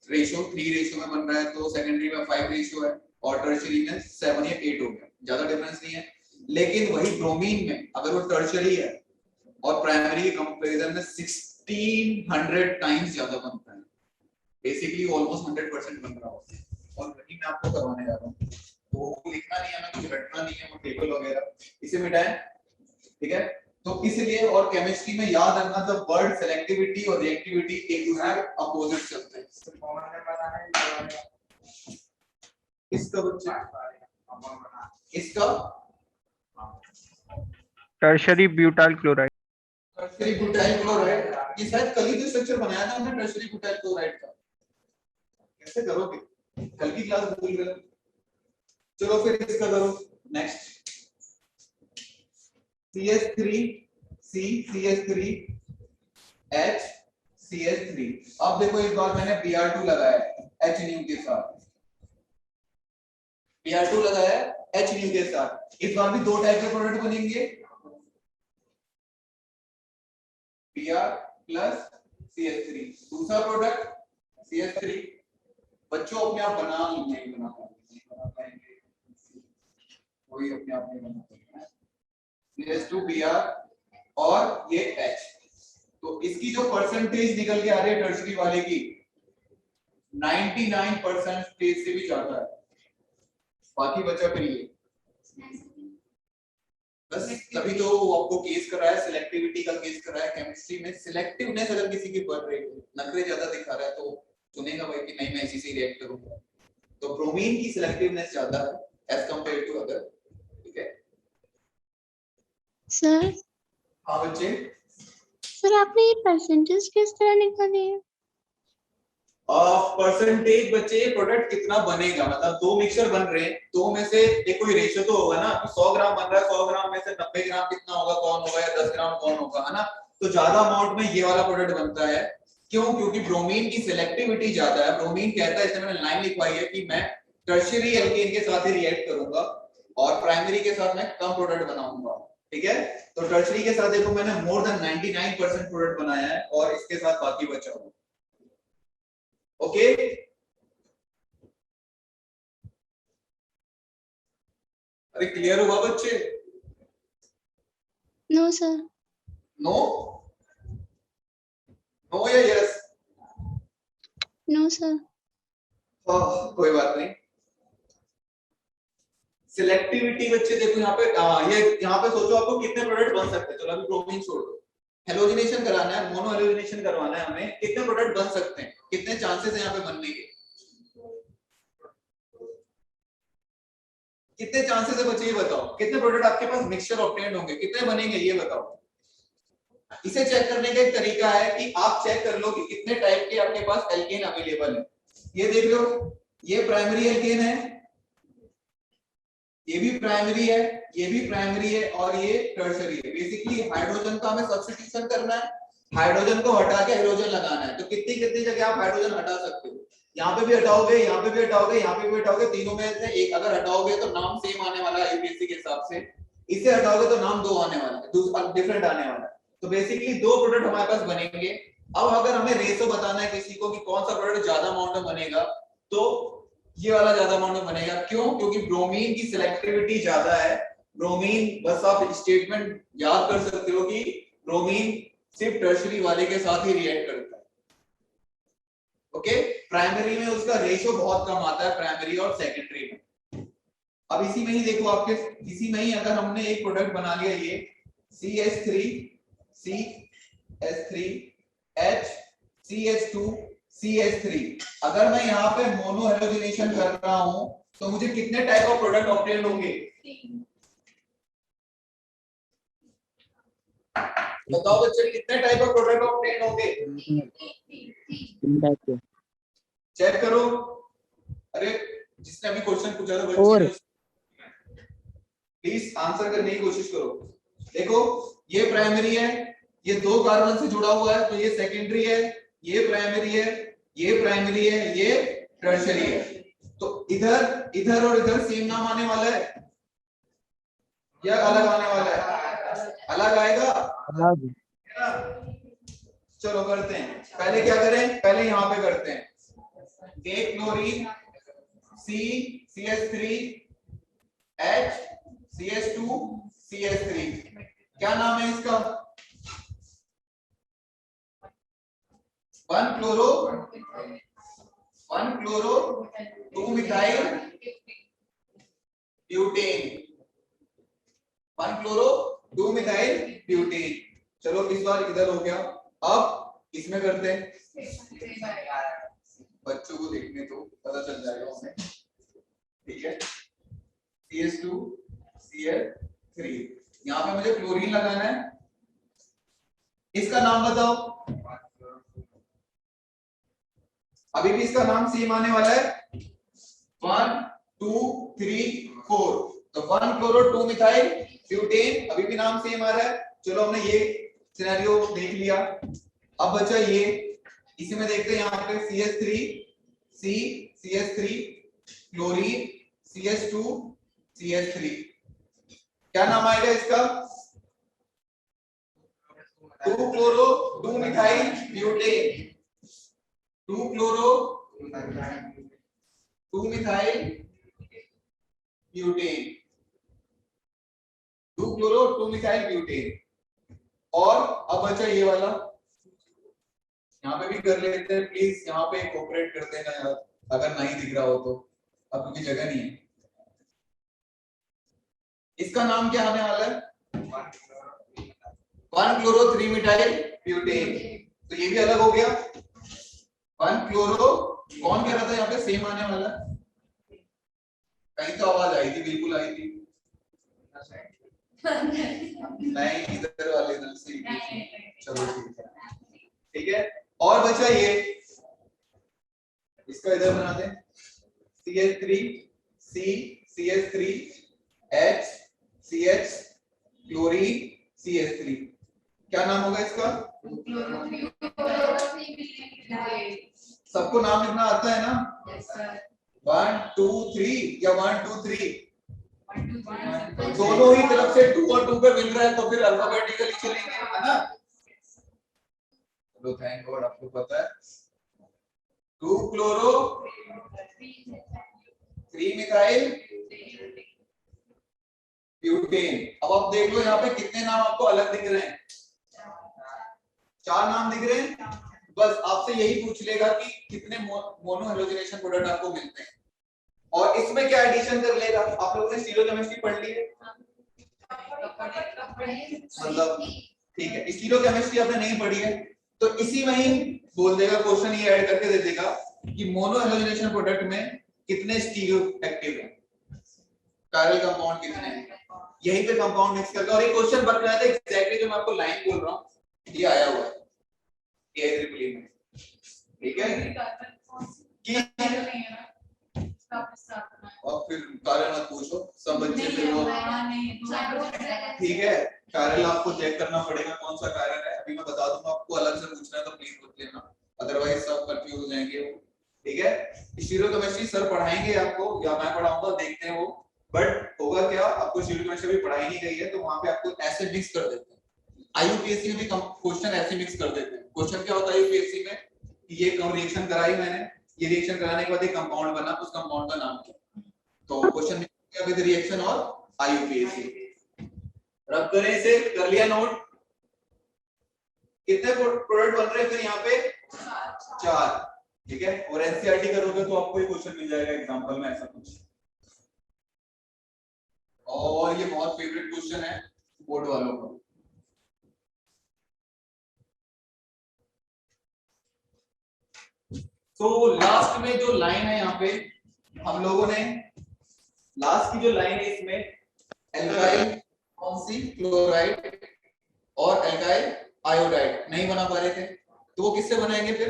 रेशियो, 3 रेशियो में बन रहा है तो सेकेंडरी में 5 रेशियो है, और टर्शियरी में 7 या 8 हो गया, ज्यादा डिफरेंस नहीं है। लेकिन वही ब्रोमीन में अगर वो टर्शियरी है और प्राइमरी के कंपैरिजन में 1600 टाइम्स ज्यादा बनता है, बेसिकली ऑलमोस्ट 100% बन रहा होता है। और वही मैं आपको करवाने जा रहा हूँ, तो लिखना नहीं है ना, कुछ रटना नहीं है, वो टेबल वगैरह इसे मिटाएं। ठीक है, तो इसलिए और केमिस्ट्री में याद रखना, द वर्ड सेलेक्टिविटी और रिएक्टिविटी एक दूसरे के अपोजिट चलते हैं। इसका बच्चा, इसका tertiary butyl chloride. Tertiary butyl chloride, ये शायद कल ही जो स्ट्रक्चर बनाया था हमने टर्शियरी ब्यूटाइल क्लोराइड का। कैसे करोगे, कल की क्लास भूल गए? चलो फिर इसका करो next. CH3, C, CH3, H, CH3। अब देखो इस बार मैंने Br2 लगाया H न्यू के साथ, Br2 लगाया H न्यू के साथ। इस बार भी 2 टाइप के प्रोडक्ट बनेंगे, Br प्लस CH3। दूसरा प्रोडक्ट CH3, बच्चों अपने आप बना नहीं बना पाएंगे, कोई अपने आप नहीं बना पाएंगे। CH2Br और ये H, तो इसकी जो परसेंटेज निकल के आ रही है टर्शियरी वाले की 99% से भी ज्यादा है, बाकी बचा फिर ये बस। तभी तो आपको केस करा है, सिलेक्टिविटी का केस करा है। केमिस्ट्री में सिलेक्टिवनेस अगर किसी की बढ़ रही है, नखरे ज्यादा दिखा रहा है, तो चुनेगा भाई कि नहीं मैं इसी से रिएक्ट करूंगा। तो ब्रोमीन की सिलेक्टिवनेस ज्यादा है एज कंपेयर टू अदर। ठीक है सर। हाँ बच्चे, सर आपने ये परसेंटेज किस तरह निकाली है? परसेंटेज बच्चे, प्रोडक्ट कितना बनेगा, मतलब 2 मिक्सचर बन रहे हैं, 2 में से एक कोई रेशियो तो होगा ना, 100 ग्राम बन रहा है, 100 ग्राम में से 90 ग्राम कितना होगा, कौन होगा, या 10 ग्राम कौन होगा, है ना। तो ज्यादा अमाउंट में ये वाला प्रोडक्ट बनता है। क्यों? क्योंकि ब्रोमीन की सिलेक्टिविटी ज्यादा है। ब्रोमीन कहता है, इसमें मैंने लाइन लिखवाई है कि मैं टर्शियरी एल्केन के साथ ही रिएक्ट करूंगा और प्राइमरी के साथ मैं कम प्रोडक्ट बनाऊंगा। ठीक है, तो टर्शियरी के साथ देखो मैंने मोर देन 99% प्रोडक्ट बनाया है और इसके साथ बाकी बचा हुआ। ओके, अरे क्लियर हुआ बच्चे? No sir. नो, नो या यस? No sir. कोई बात नहीं। सिलेक्टिविटी बच्चे देखो यहाँ पे, ये यहाँ पे सोचो आपको कितने प्रोडक्ट बन सकते हैं। चलो अभी ब्रोमीन छोड़ दो, हेलोजिनेशन कराना है, मोनो हेलोजिनेशन करवाना है हमें, कितने प्रोडक्ट बन सकते हैं, कितने चांसेस है यहाँ पे बनने के, कितने चांसेस है बच्चे ये बताओ। कितने प्रोडक्ट आपके पास मिक्सचर ऑब्टेन्ड होंगे, कितने बनेंगे ये बताओ। इसे चेक करने का एक तरीका है कि आप चेक कर लो कि कितने टाइप के आपके पास एल्केन अवेलेबल है। ये देख लो, ये प्राइमरी एल्केन है, ये भी प्राइमरी है, ये भी प्राइमरी है, और ये टर्शरी है। बेसिकली हाइड्रोजन का हमें सब्स्टिट्यूशन करना है, हाइड्रोजन को हटा के हाइड्रोजन लगाना है। तो कितनी कितनी जगह आप हाइड्रोजन हटा सकते हो, यहाँ पे भी हटाओगे, यहाँ पे भी हटाओगे, यहाँ पे भी हटाओगे, तीनों में से एक अगर हटाओगे तो नाम सेम आने वाला है यूपीएससी के हिसाब से, इसे हटाओगे तो नाम 2 आने वाला है, दूसरा डिफरेंट आने वाला है। तो बेसिकली 2 प्रोडक्ट हमारे पास बनेंगे। अब अगर हमें रेशो बताना है किसी को कि कौन सा प्रोडक्ट ज्यादा अमाउंट में बनेगा, तो ये वाला ज्यादा अमाउंट में बनेगा। क्यों? क्योंकि ब्रोमीन की सिलेक्टिविटी ज्यादा है। ब्रोमीन, बस आप स्टेटमेंट याद कर सकते हो कि ब्रोमीन सिर्फ टर्शरी वाले के साथ ही रिएक्ट करता है। ओके, प्राइमरी में उसका रेशो बहुत कम आता है, प्राइमरी और सेकेंडरी में। अब इसी में ही देखो, आपके इसी में ही अगर हमने एक प्रोडक्ट बना लिया, ये CH3CH2CH3, अगर मैं यहाँ पे मोनो हेलोजिनेशन कर रहा हूं तो मुझे कितने टाइप ऑफ प्रोडक्ट ऑब्टेन होंगे बताओ बच्चे, कितने टाइप ऑफ प्रोडक्ट ऑब्टेन होंगे? चेक करो। अरे जिसने अभी क्वेश्चन पूछा था बच्चे, प्लीज आंसर करने की कोशिश करो। देखो, ये प्राइमरी है, ये 2 कार्बन से जुड़ा हुआ है, तो ये सेकेंडरी है, ये प्राइमरी है, ये प्राइमरी है, ये टर्शरी है। तो इधर इधर और इधर सेम नाम आने वाला है या अलग आने वाला है? अलग आएगा। चलो करते हैं, पहले क्या करें, पहले यहाँ पे करते हैं। एक chlorine CH3 H CH2 CH3, क्या नाम है इसका? 1 chloro 2 methyl butane, 1 chloro 2 methyl butane. चलो इस बार इधर हो गया। अब इसमें करते हैं, बच्चों को देखने तो पता चल जाएगा हमें, ठीक है। CH2 CH3, यहाँ पे मुझे क्लोरीन लगाना है, इसका नाम बताओ। अभी भी इसका नाम सेम आने वाला है, 1 2 3 4, तो 1 क्लोरो 2 मिथाइल ब्यूटेन, अभी भी नाम सेम आ रहा है। चलो हमने ये सिनेरियो देख लिया। अब बचा ये, इसी में देखते हैं यहाँ पे CH3 क्लोरीन CH2 CH3, क्या नाम आएगा इसका? 2 chloro 2 methyl butane, 2 chloro 2 methyl butane, 2 chloro 2 methyl butane. और अब बचा ये वाला, यहाँ पे भी कर लेते हैं प्लीज, यहाँ पे कोऑपरेट करते हैं ना अगर नहीं दिख रहा हो तो, अब क्योंकि जगह नहीं है। इसका नाम क्या आने वाला है? 1 क्लोरो 3 मिथाइल ब्यूटेन, तो ये भी अलग हो गया। 1 क्लोरो, कौन कह रहा था यहाँ पे सेम आने वाला? कहीं तो आवाज आई थी, बिल्कुल आई थी नहीं, इधर वाले इधर से। चलो ठीक है। और बचा ये, इसका इधर बना दें, CH3 H CH chlorine CH3, क्या नाम होगा इसका? सबको नाम लिखना आता है ना? 1 2 3 या 1 2 3, दोनों ही तरफ से 2 और 2 पे मिल रहा है तो फिर अल्फाबेटिकली चलेंगे, है ना? चलो थैंक गॉड आपको पता है। 2 क्लोरो 3 मिथाइल ब्यूटेन। अब आप देख लो यहाँ पे कितने नाम आपको अलग दिख रहे हैं? 4 नाम दिख रहे हैं। बस आपसे यही पूछ लेगा कि कितने मोनो हेलोजनेशन प्रोडक्ट आपको मिलते हैं, और इसमें क्या एडिशन कर लेगा। आप लोगों ने स्टीरियोकेमिस्ट्री पढ़ ली है, मतलब ठीक है, स्टीरियोकेमिस्ट्री आपने नहीं पढ़ी है तो इसी में ही बोल देगा, क्वेश्चन ये ऐड करके दे देगा कि मोनो हेलोजनेशन प्रोडक्ट में कितने स्टीरियो एक्टिव हैं, कायरल कंपाउंड कितने हैं, यहीं पे कंपाउंड मिक्स करके। और ये क्वेश्चन बन रहा था एग्जैक्टली जो मैं आपको लाइन बोल रहा हूं, ये आया हुआ है AIEEE में, ठीक है कि और फिर कार्य मत पूछो, सब बच्चे फिर वो ठीक है, कार्य आपको चेक करना पड़ेगा कौन सा कार्य है, अभी मैं बता दूंगा आपको, अलग से पूछना है तो प्लीज पूछ लेना, अदरवाइज सब कंफ्यूज हो जाएंगे, ठीक है। स्टीरियोकेमिस्ट्री सर पढ़ाएंगे आपको या मैं पढ़ाऊंगा, देखते हैं वो, बट होगा क्या, आपको स्टीरियोकेमिस्ट्री भी पढ़ाई नहीं गई है तो वहां पे आपको ऐसे मिक्स कर देते हैं। IUPAC में भी क्वेश्चन ऐसे मिक्स कर देते हैं। क्वेश्चन क्या होता है IUPAC में कि ये रिएक्शन कराई मैंने, ये रिएक्शन कराने के बाद एक कंपाउंड बना, उस कंपाउंड का नाम क्या, तो क्वेश्चन क्या विद रिएक्शन और IUPAC। रब करें इसे, कर लिया नोट, कितने प्रोडक्ट बन रहे हैं फिर यहाँ पे 4, ठीक है। और NCERT करोगे तो आपको ये क्वेश्चन मिल जाएगा एग्जांपल में ऐसा कुछ। और ये बहुत फेवरेट क्वेश्चन है बोर्ड वालों का। तो लास्ट में जो लाइन है यहाँ पे हम लोगों ने, लास्ट की जो लाइन है इसमें एल्काइल कौन सी, क्लोराइड और एल्काइल आयोडाइड नहीं बना पा रहे थे, तो वो किससे बनाएंगे फिर,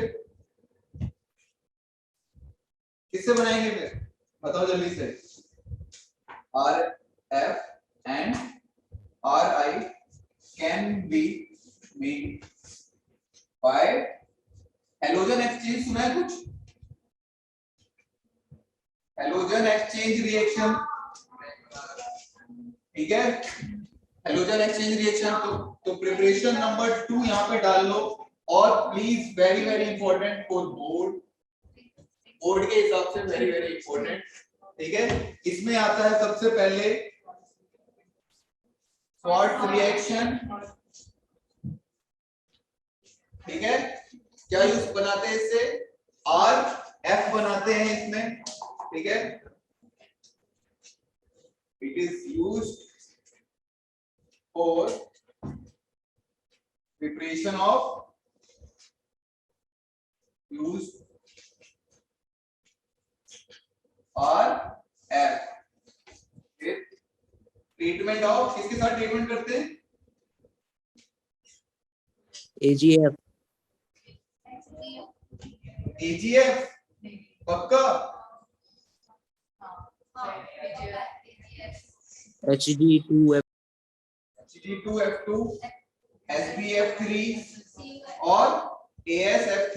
किससे बनाएंगे फिर बताओ जल्दी से। RF and RI can be made by halogen exchange, सुना है कुछ, हेलोजन एक्सचेंज रिएक्शन, ठीक है, हेलोजन एक्सचेंज रिएक्शन। तो प्रिपरेशन नंबर 2 यहाँ पे डाल लो, और please very very important for board, board के हिसाब से वेरी वेरी इंपॉर्टेंट, ठीक है। इसमें आता है सबसे पहले शॉर्ट रिएक्शन, ठीक है, क्या यूज बनाते हैं इससे, RF बनाते हैं इसमें, ठीक है, it is used for preparation of, use RF, treatment of, किसके साथ ट्रीटमेंट करते हैं, AGF, AGF पक्का, HG2F, Hg2F2, SbF3 और AsF3,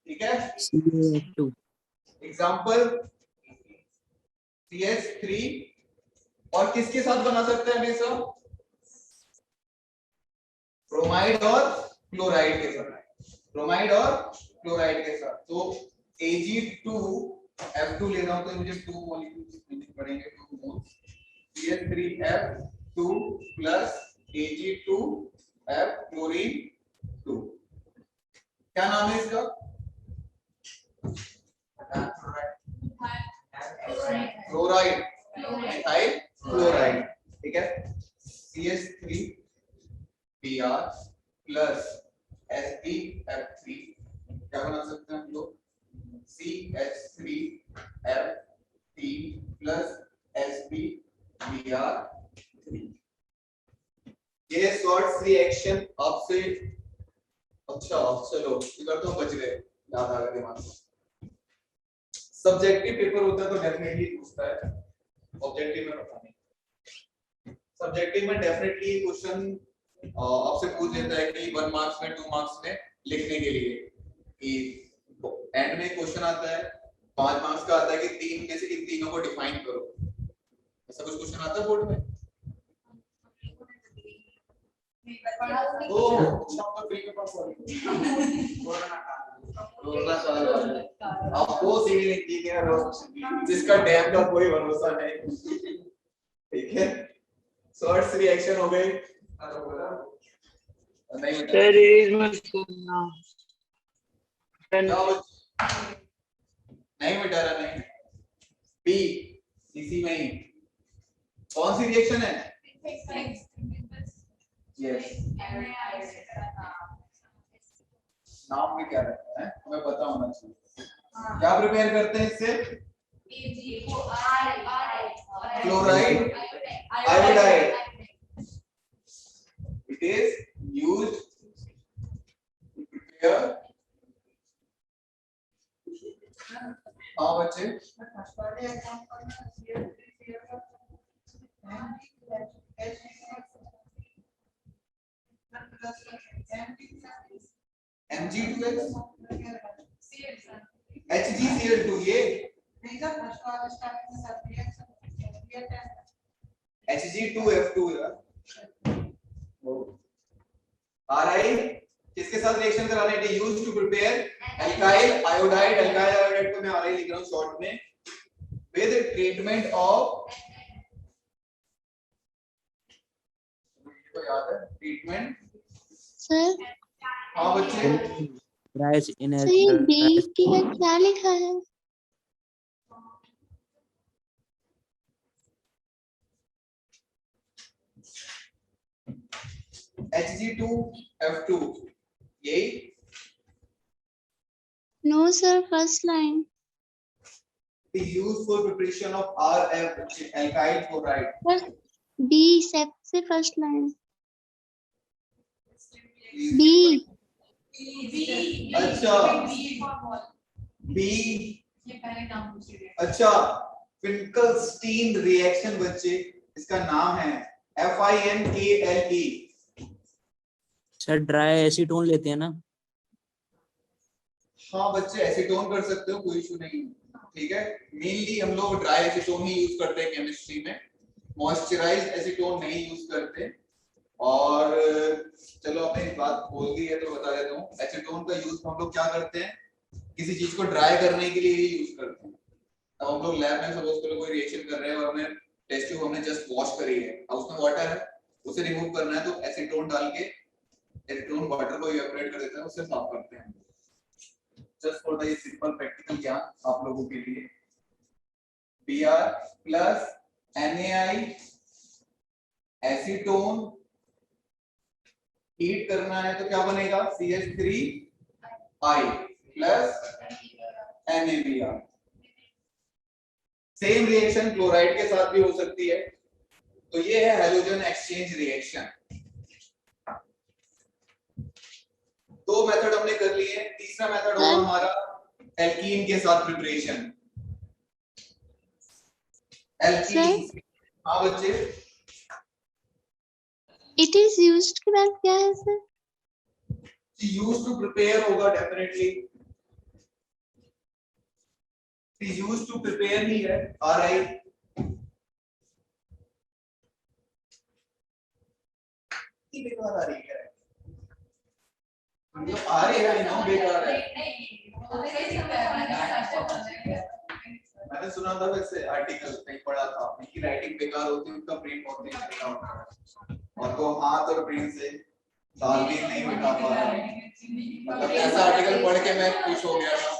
ठीक है, CaF2, एग्जाम्पल CS3, और किसके साथ बना सकते हैं हमेशा, ब्रोमाइड और क्लोराइड के साथ, ब्रोमाइड और क्लोराइड के साथ। तो Ag2F2 ले रहा हूं तो मुझे 2 मॉलिक्यूल्स लिखने पड़ेंगे, 2 moles, CS3F2 plus Ag2F chlorine 2, क्या नाम है इसका, क्लोराइड, मिथाइल क्लोराइड, ठीक है। CH3Br प्लस SbF3, क्या बना सकते हैं हम लोग, CH3F3 प्लस SbBr3। ये शॉर्ट रिएक्शन आपसे, अच्छा चलो इधर तो बच गए, याद आ गया दिमाग में। सब्जेक्टिव पेपर होता है तो डेफिनेटली पूछता है, ऑब्जेक्टिव में पता नहीं, सब्जेक्टिव में डेफिनेटली क्वेश्चन आपसे पूछ लेता है कि 1 मार्क्स में 2 मार्क्स में लिखने के लिए, कि एंड में क्वेश्चन आता है 5 मार्क्स का आता है कि 3 में से इन तीनों को डिफाइन करो, ऐसा कुछ क्वेश्चन आता है बोर्ड में। आपको सीढ़ी लिखी है जिसका डैम का कोई भरोसा नहीं, ठीक है। शॉर्ट्स रिएक्शन हो गई, नहीं नहीं मिटा रहा, नहीं बी इसी में ही। कौन सी रिएक्शन है? यस, नाम में क्या रहता है हमें पता होना चाहिए। क्या प्रिपेयर करते हैं इससे? Chloride iodide. It is used to prepare. हाँ बच्चे, Mg2x HgCl2 ये Hg2F2 यार। Ri किसके साथ रिएक्शन कराने? It used to prepare alkyl iodide. Alkyl iodide को मैं Ri लिख रहा हूँ शॉर्ट में। विद ट्रीटमेंट ऑफ, तो याद है ट्रीटमेंट। सर हाँ बच्चे, Rise in सर ये बी की है, क्या लिखा है? Hg2F2 यही। No sir, first line. It is used for preparation of RF alkyl chloride. Sir B सबसे फर्स्ट लाइन। बी अच्छा बी, अच्छा फिंकलस्टीन रिएक्शन बच्चे, इसका नाम है FINKLE। सर ड्राई एसीटोन लेते हैं ना? हाँ बच्चे, एसीटोन कर सकते हो, कोई इशू नहीं है, ठीक है। मेनली हम लोग ड्राई एसीटोन ही यूज करते हैं केमिस्ट्री में, मॉइस्चराइज्ड एसीटोन नहीं यूज करते। और चलो आपने एक बात बोल दी है तो बता देता हूँ, एसीटोन का यूज हम लोग क्या करते हैं, किसी चीज को ड्राई करने के लिए ही यूज करते हैं। अब हम लोग लैब में सपोज करो कोई रिएक्शन कर रहे हैं और हमने टेस्ट ट्यूब हमने जस्ट वॉश करी है, अब उसमें वाटर है, उसे रिमूव करना है तो एसीटोन डाल के, एसीटोन वाटर को इवेपोरेट कर देता है, उससे साफ करते हैं। Just for the simple practical ज्ञान आप लोगों के लिए। Br plus NaI acetone heat करना है तो क्या बनेगा? CH3I plus NaBr। Same reaction chloride के साथ भी हो सकती है, तो ये है हैलोजन एक्सचेंज रिएक्शन। दो मेथड हमने कर लिए, तीसरा मेथड होगा हमारा एल्कीन के साथ प्रिपरेशन। एल्कीन, हाँ बच्चे, इट इज यूज्ड के बाद क्या है सर? यूज्ड टू प्रिपेयर होगा डेफिनेटली, यूज्ड टू प्रिपेयर ही है। Ri बेकार आ रही है, मतलब आ रही है ना, बेकार है। मैंने सुना था वैसे आर्टिकल कहीं पढ़ा था, उनकी राइटिंग बेकार होती है, उनका ब्रेन बहुत तेज चलता होता है और वो हाथ और ब्रेन से तालमेल नहीं बिठा पा रहा। मतलब ऐसा आर्टिकल पढ़ के मैं खुश हो गया था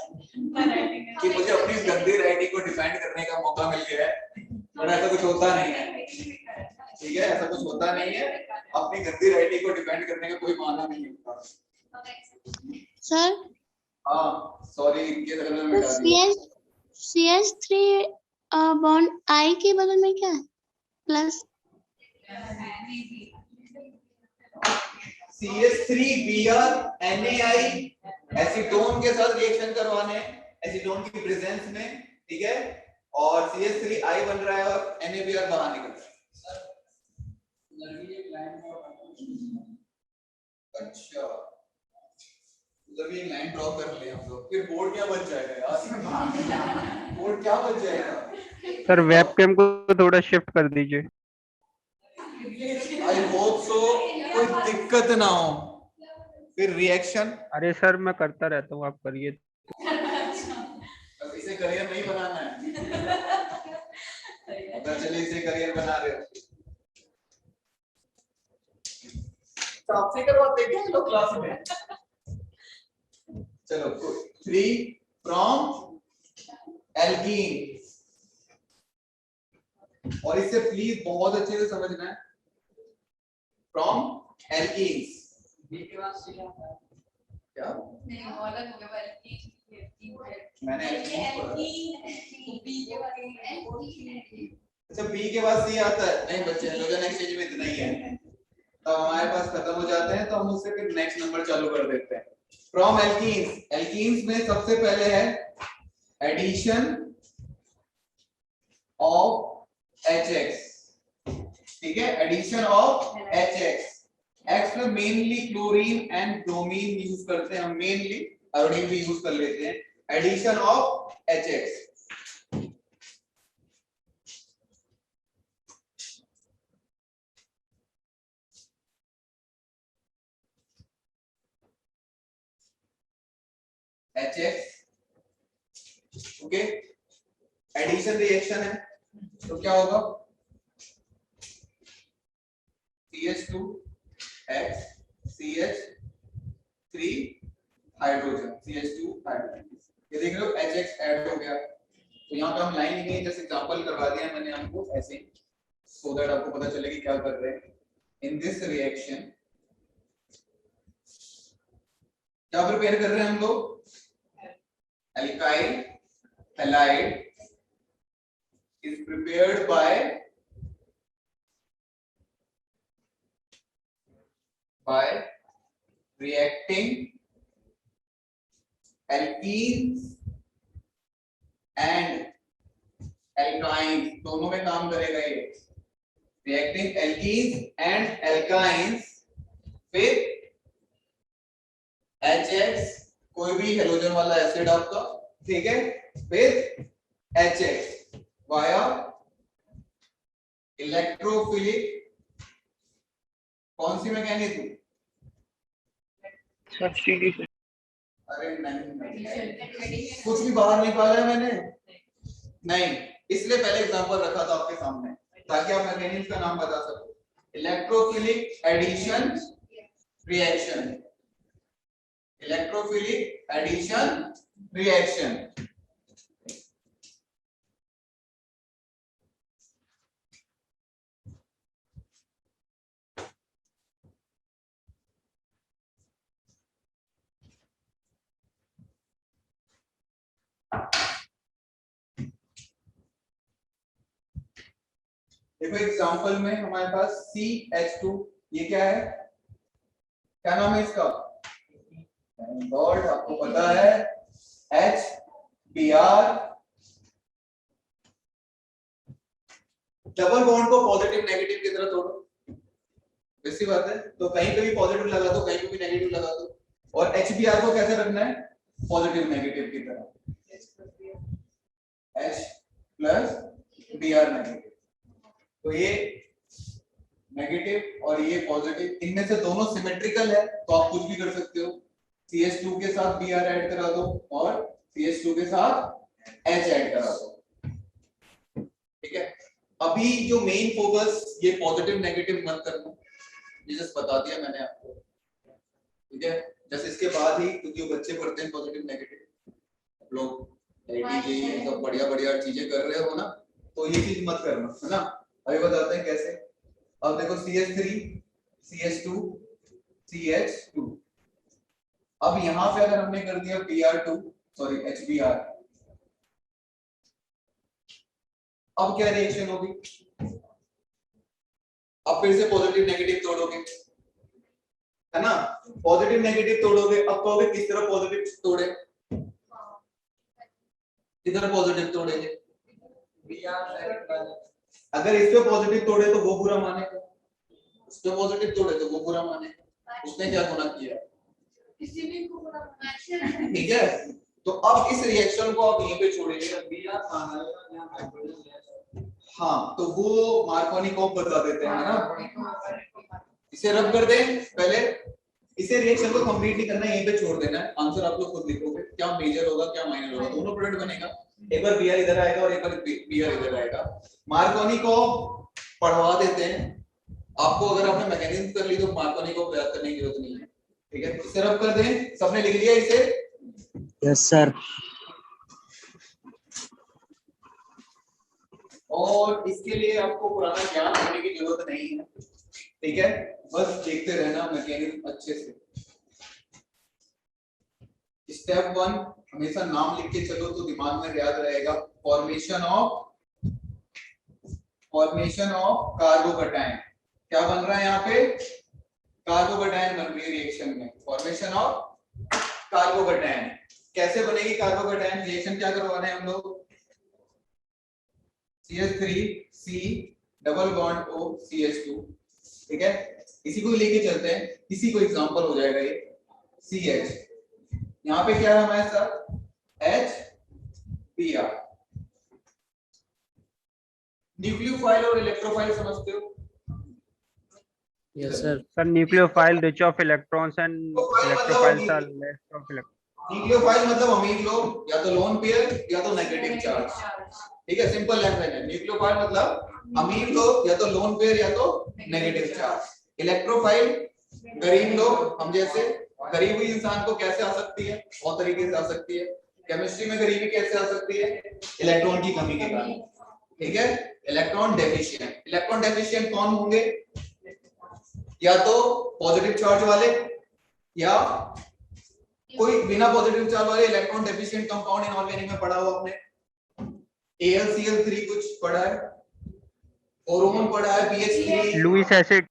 कि मुझे अपनी गंदी राइटिंग को डिफेंड करने का मौका मिल गया है, और ऐसा कुछ होता नहीं है, ठीक है, ऐसा कुछ होता नहीं है। अपनी गंदी राइटिंग को डिफेंड करने का कोई माना नहीं होता। सर हाँ सॉरी, इनके बगल में मिटा दिया। CH3 बॉन्ड I के बगल में क्या है? प्लस CH3Br NaI एसीटोन के साथ रिएक्शन करवाने हैं, एसीटोन की प्रेजेंस में, ठीक है, और CH3I बन रहा है और NaBr बाहर निकल रहा है। अच्छा, उधर भी एक लाइन ड्रॉ कर ले हम लोग, फिर बोर्ड क्या बच जाएगा यार? बोर्ड क्या बच जाएगा? सर वेबकैम को थोड़ा शिफ्ट कर दीजिए। आई होप सो कोई दिक्कत ना हो। फिर रिएक्शन, अरे सर मैं करता रहता हूँ, आप करिए। इसे करियर नहीं बनाना है, अगर चले इसे करियर बना रहे हो तो आपसे करवाते क्या लोग क्लास में? चलो कोई 3 फ्रॉम एल्कीन। और इसे प्लीज बहुत अच्छे से समझना है, फ्रॉम एल्कीन्स। क्या नहीं वाला हो गया मैंने alkenes पढ़ा। बी के बाद अच्छा बी के बाद सी आता है? नहीं बच्चे, हाइड्रोजन एक्सचेंज में इतना ही है, तो हमारे पास खत्म हो जाते हैं, तो हम उससे फिर नेक्स्ट नंबर चालू कर देते हैं। फ्रॉम एल्कीन्स, एल्कीन्स में सबसे पहले है एडिशन ऑफ HX, ठीक है, एडिशन ऑफ HX। X में mainly chlorine and bromine use करते हैं हम, मेनली आयोडीन भी यूज कर लेते हैं। Addition of HX, okay, addition reaction है, तो क्या होगा, CH2X CH3 hydrogen, CH2 hydrogen. ये देख रहे हो HX ऐड हो गया, तो यहाँ पे हम लाइन लिखेंगे, जैसे एग्जांपल करवा दिया मैंने आपको ऐसे ही, सो दैट आपको पता चले कि क्या कर रहे हैं। इन दिस रिएक्शन क्या प्रिपेयर कर रहे हैं हम लोग, alkyl halide is prepared by reacting alkenes and alkynes, दोनों में काम करेगा ये, reacting alkenes and alkynes with HX, कोई भी हेलोजन वाला एसिड आपका, ठीक है, with HX via इलेक्ट्रोफिलिक, कौन सी मैकेनिज्म, अरे नहीं, कुछ भी बाहर निकाला है मैंने, नहीं, इसलिए पहले एग्जांपल रखा था आपके सामने ताकि आप मैकेनिज्म का नाम बता सको। Electrophilic addition reaction, electrophilic addition reaction. देखो एग्जांपल में हमारे पास CH2, ये क्या है, क्या नाम है इसका, गॉड आपको पता है, HBr। डबल बॉन्ड को पॉजिटिव नेगेटिव की तरह तोड़ो, वैसी बात है, तो कहीं पे भी पॉजिटिव लगा दो, कहीं पे भी नेगेटिव लगा दो, और HBr को कैसे रखना है, पॉजिटिव नेगेटिव की तरह, H प्लस Br नेगेटिव। तो ये नेगेटिव और ये पॉजिटिव, इनमें से दोनों सिमेट्रिकल है, तो आप कुछ भी कर सकते हो, CH2 के साथ Br ऐड करा दो और CH2 के साथ H ऐड करा दो, ठीक है। अभी जो मेन फोकस, ये पॉजिटिव नेगेटिव मत करना, ये जस्ट बता दिया मैंने आपको, ठीक है। जैसे इसके बाद ही क्योंकि जो बच्चे पढ़ते हैं पॉजिटिव नेगेटिव, लोग सब बढ़िया बढ़िया चीजें कर रहे हो ना, तो ये चीज मत करना, है ना। अभी बताते हैं कैसे। अब देखो CH3 CH2 CH2, अब यहां पे अगर हमने कर दिया Br2 सॉरी HBr, अब क्या रिएक्शन होगी, अब फिर से पॉजिटिव नेगेटिव तोड़ोगे, है ना, पॉजिटिव नेगेटिव तोड़ोगे, अब कहोगे किस तरह पॉजिटिव तोड़े, किधर पॉजिटिव तोड़ेंगे, अगर इस पे पॉजिटिव तोड़े तो वो बुरा मानेगा, उस पे पॉजिटिव तोड़े तो वो बुरा मानेगा, उसने क्या गुनाह किया, ठीक है। तो अब इस रिएक्शन को आप यहीं पे छोड़ेंगे, हाँ, तो वो मार्कोनिकॉफ बता देते हैं ना, इसे रब कर दें पहले, इसे रिएक्शन को कंप्लीट नहीं करना, यहीं पे छोड़ देना है, आंसर आप लोग खुद लिखोगे, क्या मेजर होगा क्या माइनर होगा, दोनों प्रोडक्ट बनेगा, एक बार Br इधर आएगा और एक बार Br इधर आएगा। मार्कोनिकॉफ पढ़वा देते हैं आपको, अगर आपने मैकेनिज्म कर ली तो मार्कोनिकॉफ याद करने की जरूरत नहीं है, ठीक है। इसे रब कर दें, सबने लिख लिया इसे, यस सर। और इसके लिए आपको पुराना ज्ञान होने की जरूरत नहीं है, ठीक है, बस देखते रहना मैकेनिज्म अच्छे से। स्टेप 1 हमेशा नाम लिख के चलो तो दिमाग में याद रहेगा। Formation of carbocation. क्या बन रहा है यहाँ पे? कार्बोकैटायन बन रही है रिएक्शन में। Formation of carbocation. कैसे बनेगी कार्बोकैटायन? रिएक्शन क्या करवाना है हम लोग? CH3C double bond O CH2, ठीक है। इसी को लेके चलते हैं, इसी को एग्जांपल हो जाएगा ये CH। यहाँ पे क्या है हमारे साथ? HBr। न्यूक्लियोफाइल और इलेक्ट्रोफाइल समझते हो? Yes sir. Sir nucleophile rich of electrons and electrophiles are less of electron. Nucleophile मतलब अमीन लोग, या तो लोन पेयर या तो नेगेटिव चार्ज, ठीक है, सिंपल लैंग्वेज है। न्यूक्लियोफाइल मतलब अमीन लोग या तो लोन पेयर या तो नेगेटिव चार्ज। इलेक्ट्रोफाइल गरीब लोग, हम जैसे। गरीब हुई इंसान को कैसे आ सकती है? बहुत तरीके से आ सकती है। केमिस्ट्री में गरीबी कैसे आ सकती है? इलेक्ट्रॉन की कमी के कारण, ठीक है। Electron deficient. इलेक्ट्रॉन डेफिशिएंट कौन होंगे? या तो पॉजिटिव चार्ज वाले या कोई बिना पॉजिटिव चार्ज वाले। इलेक्ट्रॉन डेफिशिएंट कंपाउंड इनऑर्गेनिक में पढ़ा हो आपने, AlCl3 कुछ पढ़ा है, बोरोन पढ़ा है, BH3, लुईस एसिड,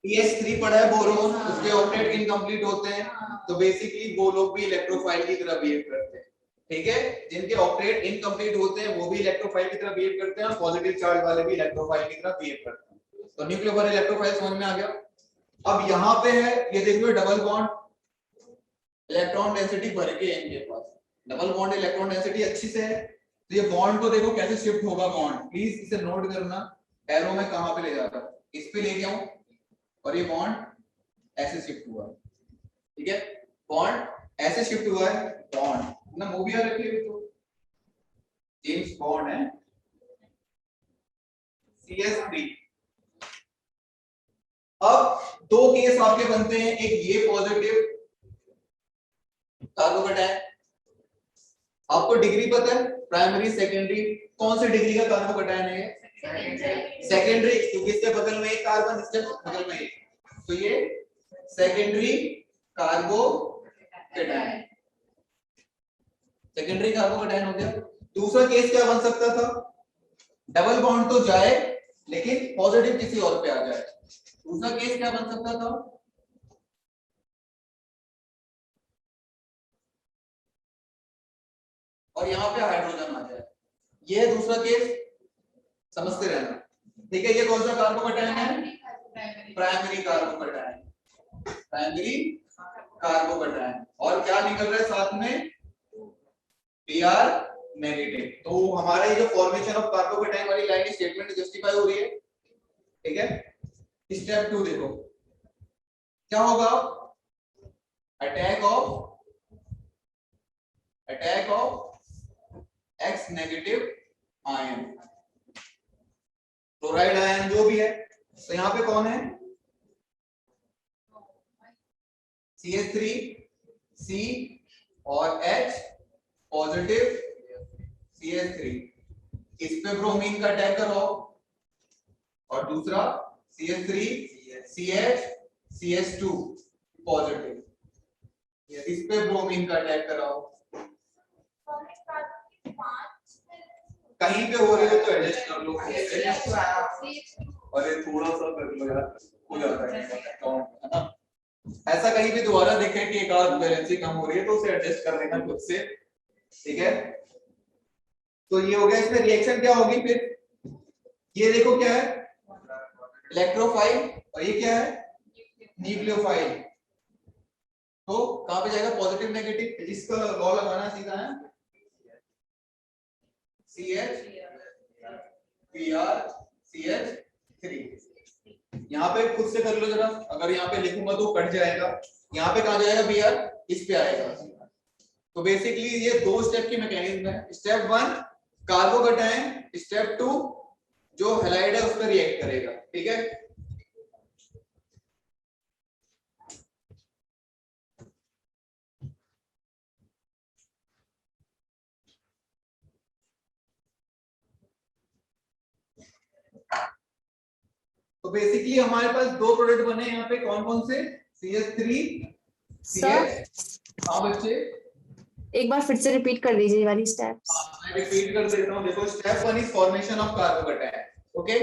BH3 पढ़ा है, बोरोन। उसके ऑक्टेट इनकम्प्लीट होते हैं, तो बेसिकली वो लोग भी इलेक्ट्रोफाइल की तरह बिहेव करते हैं, ठीक है। जिनके ऑक्टेट इनकम्प्लीट होते हैं वो भी इलेक्ट्रोफाइल की तरह बिहेव करते हैं, और पॉजिटिव चार्ज वाले भी इलेक्ट्रोफाइल की तरह बिहेव करते हैं। तो न्यूक्लियोफाइल इलेक्ट्रोफाइल समझ में आ गया। अब यहाँ पे है, ये देखो डबल बॉन्ड, इलेक्ट्रॉन डेंसिटी भर के है इनके पास। डबल बॉन्ड इलेक्ट्रॉन डेंसिटी अच्छी से है, तो ये बॉन्ड को देखो कैसे शिफ्ट होगा बॉन्ड। प्लीज इसे नोट करना, एरो में कहां पे ले जा रहा है, इस पे ले गया हूं, और ये बॉन्ड ऐसे शिफ्ट हुआ है, ठीक है। बॉन्ड ऐसे शिफ्ट हुआ है, बॉन्ड ना मूवी आ रखी है तो जेम्स बॉन्ड है, CS3। अब दो केस आपके बनते हैं, एक ये पॉजिटिव कार्बोकैटायन। आपको डिग्री पता है, प्राइमरी सेकेंडरी, कौन से डिग्री का कार्बोकैटायन है? सेकेंडरी, क्योंकि इसके बगल में एक कार्बन, इसके बगल में एक, तो ये सेकेंडरी कार्बोकैटायन। सेकेंडरी कार्बोकैटायन हो गया। दूसरा केस क्या बन सकता था? डबल बॉन्ड तो जाए लेकिन पॉजिटिव किसी और पे आ जाए। दूसरा केस क्या बन सकता था? और यहाँ पे हाइड्रोजन आ जाए। ये है दूसरा केस, समझते रहना, ठीक है। ये कौन सा कार्बोकैटायन है? Primary carbocation. Primary carbocation. और क्या निकल रहा है साथ में? Br negative. तो हमारा ये जो फॉर्मेशन ऑफ कार्बोकैटायन वाली लाइन की स्टेटमेंट जस्टिफाई हो रही है, ठीक है। स्टेप 2 देखो क्या होगा? Attack of X negative ion, chloride ion जो भी है। तो यहाँ पे कौन है? CH3C और H पॉजिटिव CH3, इस पे ब्रोमीन का अटैक करो, और दूसरा CH3CH CH2 पॉजिटिव, इस पे ब्रोमीन का अटैक कराओ। कहीं पे हो रही हो तो एडजस्ट कर लो, और ये थोड़ा सा कर लो यार, हो जाता है ना। ऐसा कहीं भी दोबारा देखें कि एक आध वैलेंसी कम हो रही है तो उसे एडजस्ट कर लेना खुद से, ठीक है। तो ये हो गया। इसमें रिएक्शन क्या होगी फिर? ये देखो क्या है? इलेक्ट्रोफाइल, और ये क्या है? न्यूक्लियोफाइल। तो कहां पे जाएगा? पॉजिटिव नेगेटिव, इसका लॉ लगाना सीधा है, CH Br CH3। यहाँ पे खुद से कर लो जरा, अगर यहाँ पे लिखूंगा तो कट जाएगा। यहाँ पे कहा जाएगा Br, इस पे आएगा। तो बेसिकली ये दो स्टेप की मैकेनिज्म है। स्टेप 1 कार्बोकैटायन, स्टेप 2 जो हैलाइड है उस पर रिएक्ट करेगा, ठीक है। बेसिकली हमारे पास दो प्रोडक्ट बने यहाँ पे, कौन कौन से? CH3 CH। हाँ बच्चे, एक बार फिर से रिपीट कर दीजिए ये वाली स्टेप्स। मैं रिपीट कर देता हूँ। देखो, step 1 is formation of carbocation. Okay,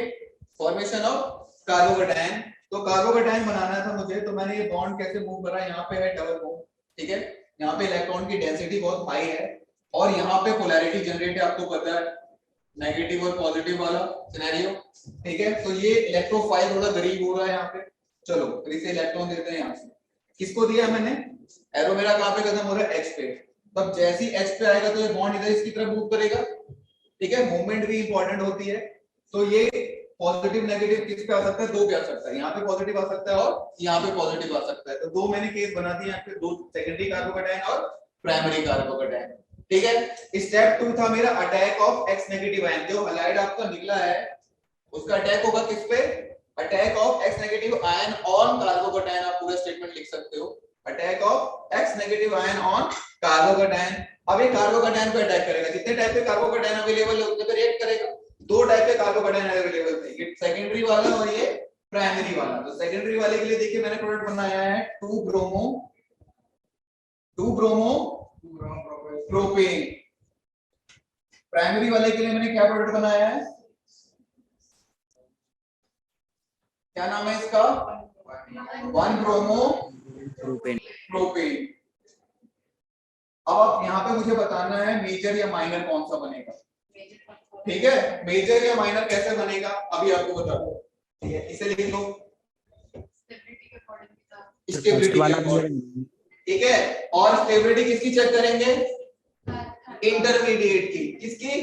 formation of carbocation. तो कार्बोकैटायन बनाना था मुझे, तो मैंने ये बॉन्ड कैसे मूव करा, यहाँ पे है डबल बॉन्ड, ठीक है। यहाँ पे इलेक्ट्रॉन की डेंसिटी बहुत हाई है और यहाँ पे पोलैरिटी जनरेट है, आपको पता है, नेगेटिव और पॉजिटिव वाला सिनेरियो, ठीक है। तो ये इलेक्ट्रोफाइल थोड़ा गरीब हो रहा है यहाँ पे। चलो फिर इसे इलेक्ट्रॉन देते हैं यहाँ से। किसको दिया मैंने? एरो मेरा कहाँ पे खत्म हो रहा है? H पे। तब जैसे ही H पे आएगा तो ये बॉन्ड इधर इसकी तरफ मूव करेगा, ठीक है। मूवमेंट भी इंपॉर्टेंट होती है। तो ये पॉजिटिव नेगेटिव किस पे आ सकता है? दो पे आ सकता है, यहाँ पे पॉजिटिव आ सकता है और यहाँ पे पॉजिटिव आ सकता है। तो दो मैंने केस बना दिए यहाँ पे, दो सेकेंडरी कार्बोकैटायन और प्राइमरी कार्बोकैटायन, ठीक है। स्टेप 2 था मेरा attack of X negative ion. जो हैलाइड आपका निकला है उसका अटैक होगा किस पे? Attack of X negative ion on carbocation. आप पूरा स्टेटमेंट लिख सकते हो, attack of X negative ion on carbocation. अब ये कार्बोकैटायन पे अटैक करेगा। जितने टाइप के कार्बोकैटायन अवेलेबल है उतने पे रिएक्ट करेगा। दो टाइप के कार्बोकैटायन अवेलेबल थे, ये सेकेंडरी वाला और ये प्राइमरी वाला। तो सेकेंडरी वाले के लिए देखिए मैंने प्रोडक्ट बनाया है 2 ब्रोमो प्रोपेन। प्राइमरी वाले के लिए मैंने क्या प्रोडक्ट बनाया है? क्या नाम है इसका? 1 ब्रोमो प्रोपेन। अब आप यहाँ पे मुझे बताना है मेजर या माइनर कौन सा बनेगा, ठीक है। मेजर या माइनर कैसे बनेगा अभी आपको बता दो, ठीक है। इसे लिख लो, स्टेबिलिटी के अकॉर्डिंग, ठीक है। और स्टेबिलिटी किसकी चेक करेंगे? इंटरमीडिएट की। किसकी?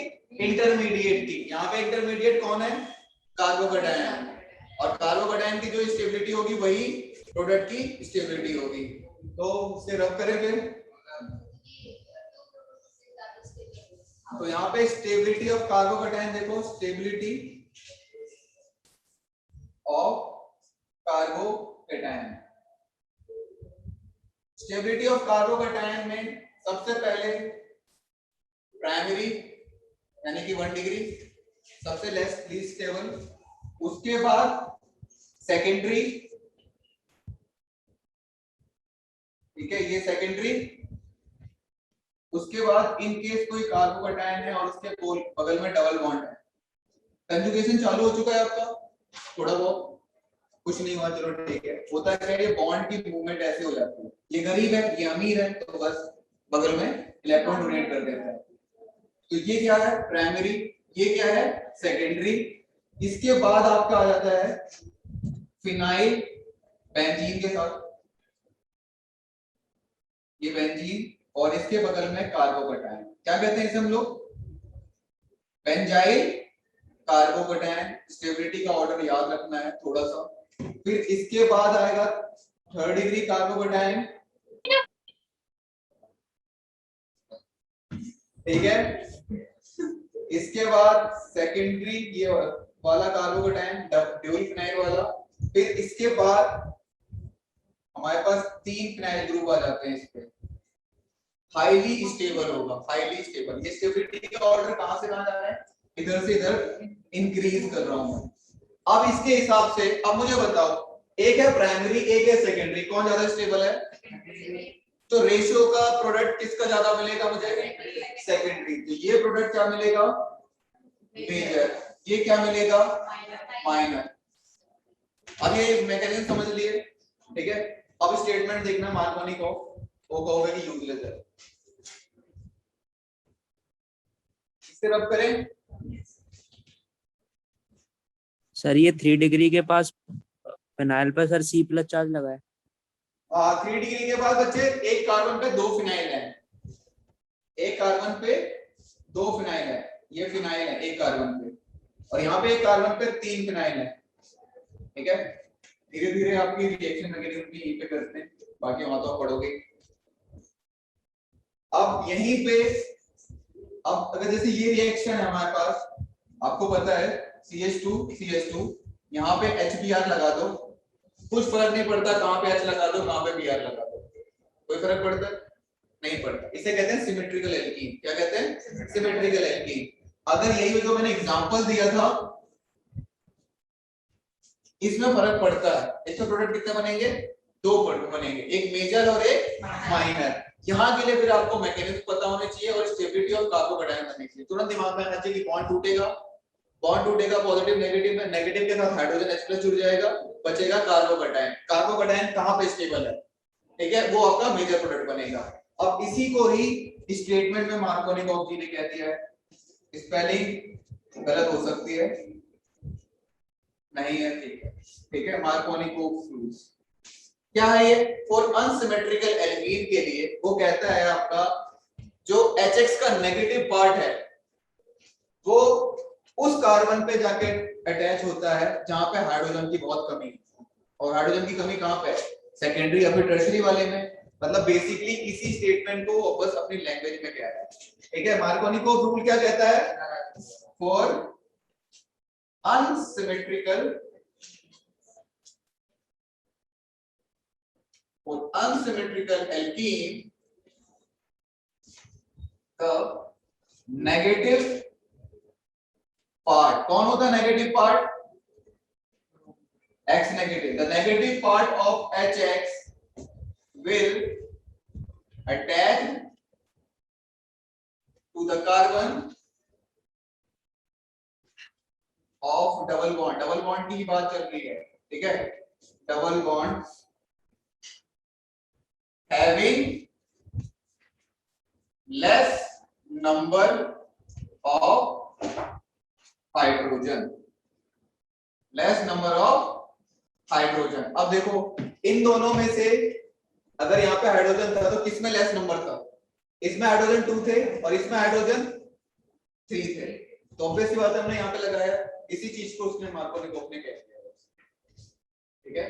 इंटरमीडिएट की। यहाँ पे इंटरमीडिएट कौन है? कार्बोकैटायन। और कार्बोकैटायन की जो स्टेबिलिटी होगी वही प्रोडक्ट की स्टेबिलिटी होगी। तो उसे रब करें फिर। तो यहाँ पे स्टेबिलिटी ऑफ कार्बोकैटायन देखो, stability of carbocation. Stability of carbocation में सबसे पहले प्राइमरी यानी कि 1 डिग्री, सबसे लीस्ट स्टेबल। उसके बाद सेकेंडरी, ठीक है, ये सेकेंडरी। उसके बाद इन केस कोई कार्बोकैटायन है और उसके बगल में डबल बॉन्ड है, कंजुगेशन चालू हो चुका है आपका, थोड़ा बहुत कुछ नहीं हुआ, चलो ठीक है। होता है क्या, ये बॉन्ड की मूवमेंट ऐसे हो जाती है, ये गरीब है ये अमीर है तो बस बगल में इलेक्ट्रॉन डोनेट कर देता है। तो ये क्या है? प्राइमरी। ये क्या है? सेकेंडरी। इसके बाद आपका आ जाता है फिनाइल बेंजीन के साथ, ये बेंजीन, और इसके बगल में कार्बोकैटायन। क्या कहते हैं इसे हम लोग? Benzyl carbocation. स्टेबिलिटी का ऑर्डर याद रखना है थोड़ा सा। फिर इसके बाद आएगा 3rd डिग्री कार्बोकैटायन, ठीक है। इसके बाद सेकेंडरी ये वाला कार्बोकैटायन, ड्यूल फिनाइल वाला। फिर इसके बाद हमारे पास 3 फिनाइल ग्रुप आ जाते हैं। इस पे हाईली स्टेबल होगा, हाईली स्टेबल। ये स्टेबिलिटी का ऑर्डर कहां से कहां जा रहा है? इधर से इधर इंक्रीज कर रहा हूं। अब इसके हिसाब से अब मुझे बताओ, एक है प्राइमरी एक है सेकेंडरी, कौन ज्यादा स्टेबल है? तो रेशियो का प्रोडक्ट किसका ज्यादा मिलेगा मुझे? सेकेंडरी। तो ये प्रोडक्ट क्या मिलेगा? मेजर। ये क्या मिलेगा? माइनर। अब ये मैकेनिज्म समझ लिए, ठीक है। अब स्टेटमेंट देखना, मार्कोनी को वो कहोगे कि यूजलेस है, इससे रब करें। सर ये 3 डिग्री के पास फिनाइल पर सर C+ चार्ज लगा है। 3 डिग्री के बाद बच्चे एक कार्बन पे 2 फिनाइल है, एक कार्बन पे 2 फिनाइल है, ये फिनाइल है एक कार्बन पे, और यहाँ पे एक कार्बन पे 3 फिनाइल है, ठीक है। धीरे धीरे आपकी रिएक्शन मैकेनिज्म भी यहीं पे करते हैं, बाकी वहां तो आप पढ़ोगे। अब यहीं पे अब अगर जैसे ये रिएक्शन है हमारे पास, आपको पता है CH2 यहाँ पे HBr लगा दो, कुछ फर्क नहीं पड़ता कहाँ पे H लगा दो कहाँ पे Br लगा दो, कोई फर्क पड़ता नहीं पड़ता। इसे कहते हैं सिमेट्रिकल एल्कीन। क्या कहते हैं? Symmetrical alkene. अगर यही जो मैंने एग्जांपल दिया था इसमें फर्क पड़ता है। इसमें प्रोडक्ट कितने बनेंगे, 2 प्रोडक्ट बनेंगे, एक मेजर और एक माइनर। यहाँ के लिए फिर आपको मैकेनिज्म पता होने चाहिए और स्टेबिलिटी ऑफ कार्बोकैटायन बनने चाहिए। तुरंत दिमाग में आना चाहिए कि बॉन्ड टूटेगा, पॉजिटिव नेगेटिव में, नेगेटिव के साथ हाइड्रोजन H+ जुड़ जाएगा, बचेगा कार्बोकैटायन। कार्बोकैटायन कहाँ पे स्टेबल है, ठीक है, वो आपका मेजर प्रोडक्ट बनेगा। अब इसी को ही स्टेटमेंट में मार्कोनिकोव जी ने कह दिया है। स्पेलिंग गलत हो सकती है, नहीं है, ठीक है, मार्कोनिकोव रूल्स क्या है ये, फॉर अनसिमेट्रिकल एल्कीन के लिए वो कहता है आपका जो HX का नेगेटिव पार्ट है वो उस कार्बन पे जाके अटैच होता है जहां पे हाइड्रोजन की बहुत कमी है। और हाइड्रोजन की कमी कहां पे है, सेकेंडरी या फिर टर्शियरी वाले में। मतलब बेसिकली इसी स्टेटमेंट को वापस अपनी लैंग्वेज में कह रहा है, ठीक है। मार्कोनिकोव रूल क्या कहता है, for unsymmetrical alkene the negative part, कौन होता है negative part, X negative, the negative part of HX will attach to the carbon of double bond की बात चल रही है, ठीक है, double bond having less number of hydrogen, अब देखो इन दोनों में से अगर यहाँ पे हाइड्रोजन था तो किसमें लेस नंबर था, इसमें हाइड्रोजन 2 थे और इसमें हाइड्रोजन 3 थे। तो ऑब्वियस सी बात है, हमने यहाँ पे लगाया, इसी चीज को उसने मार्कोनिकोव ने कह दिया, ठीक है।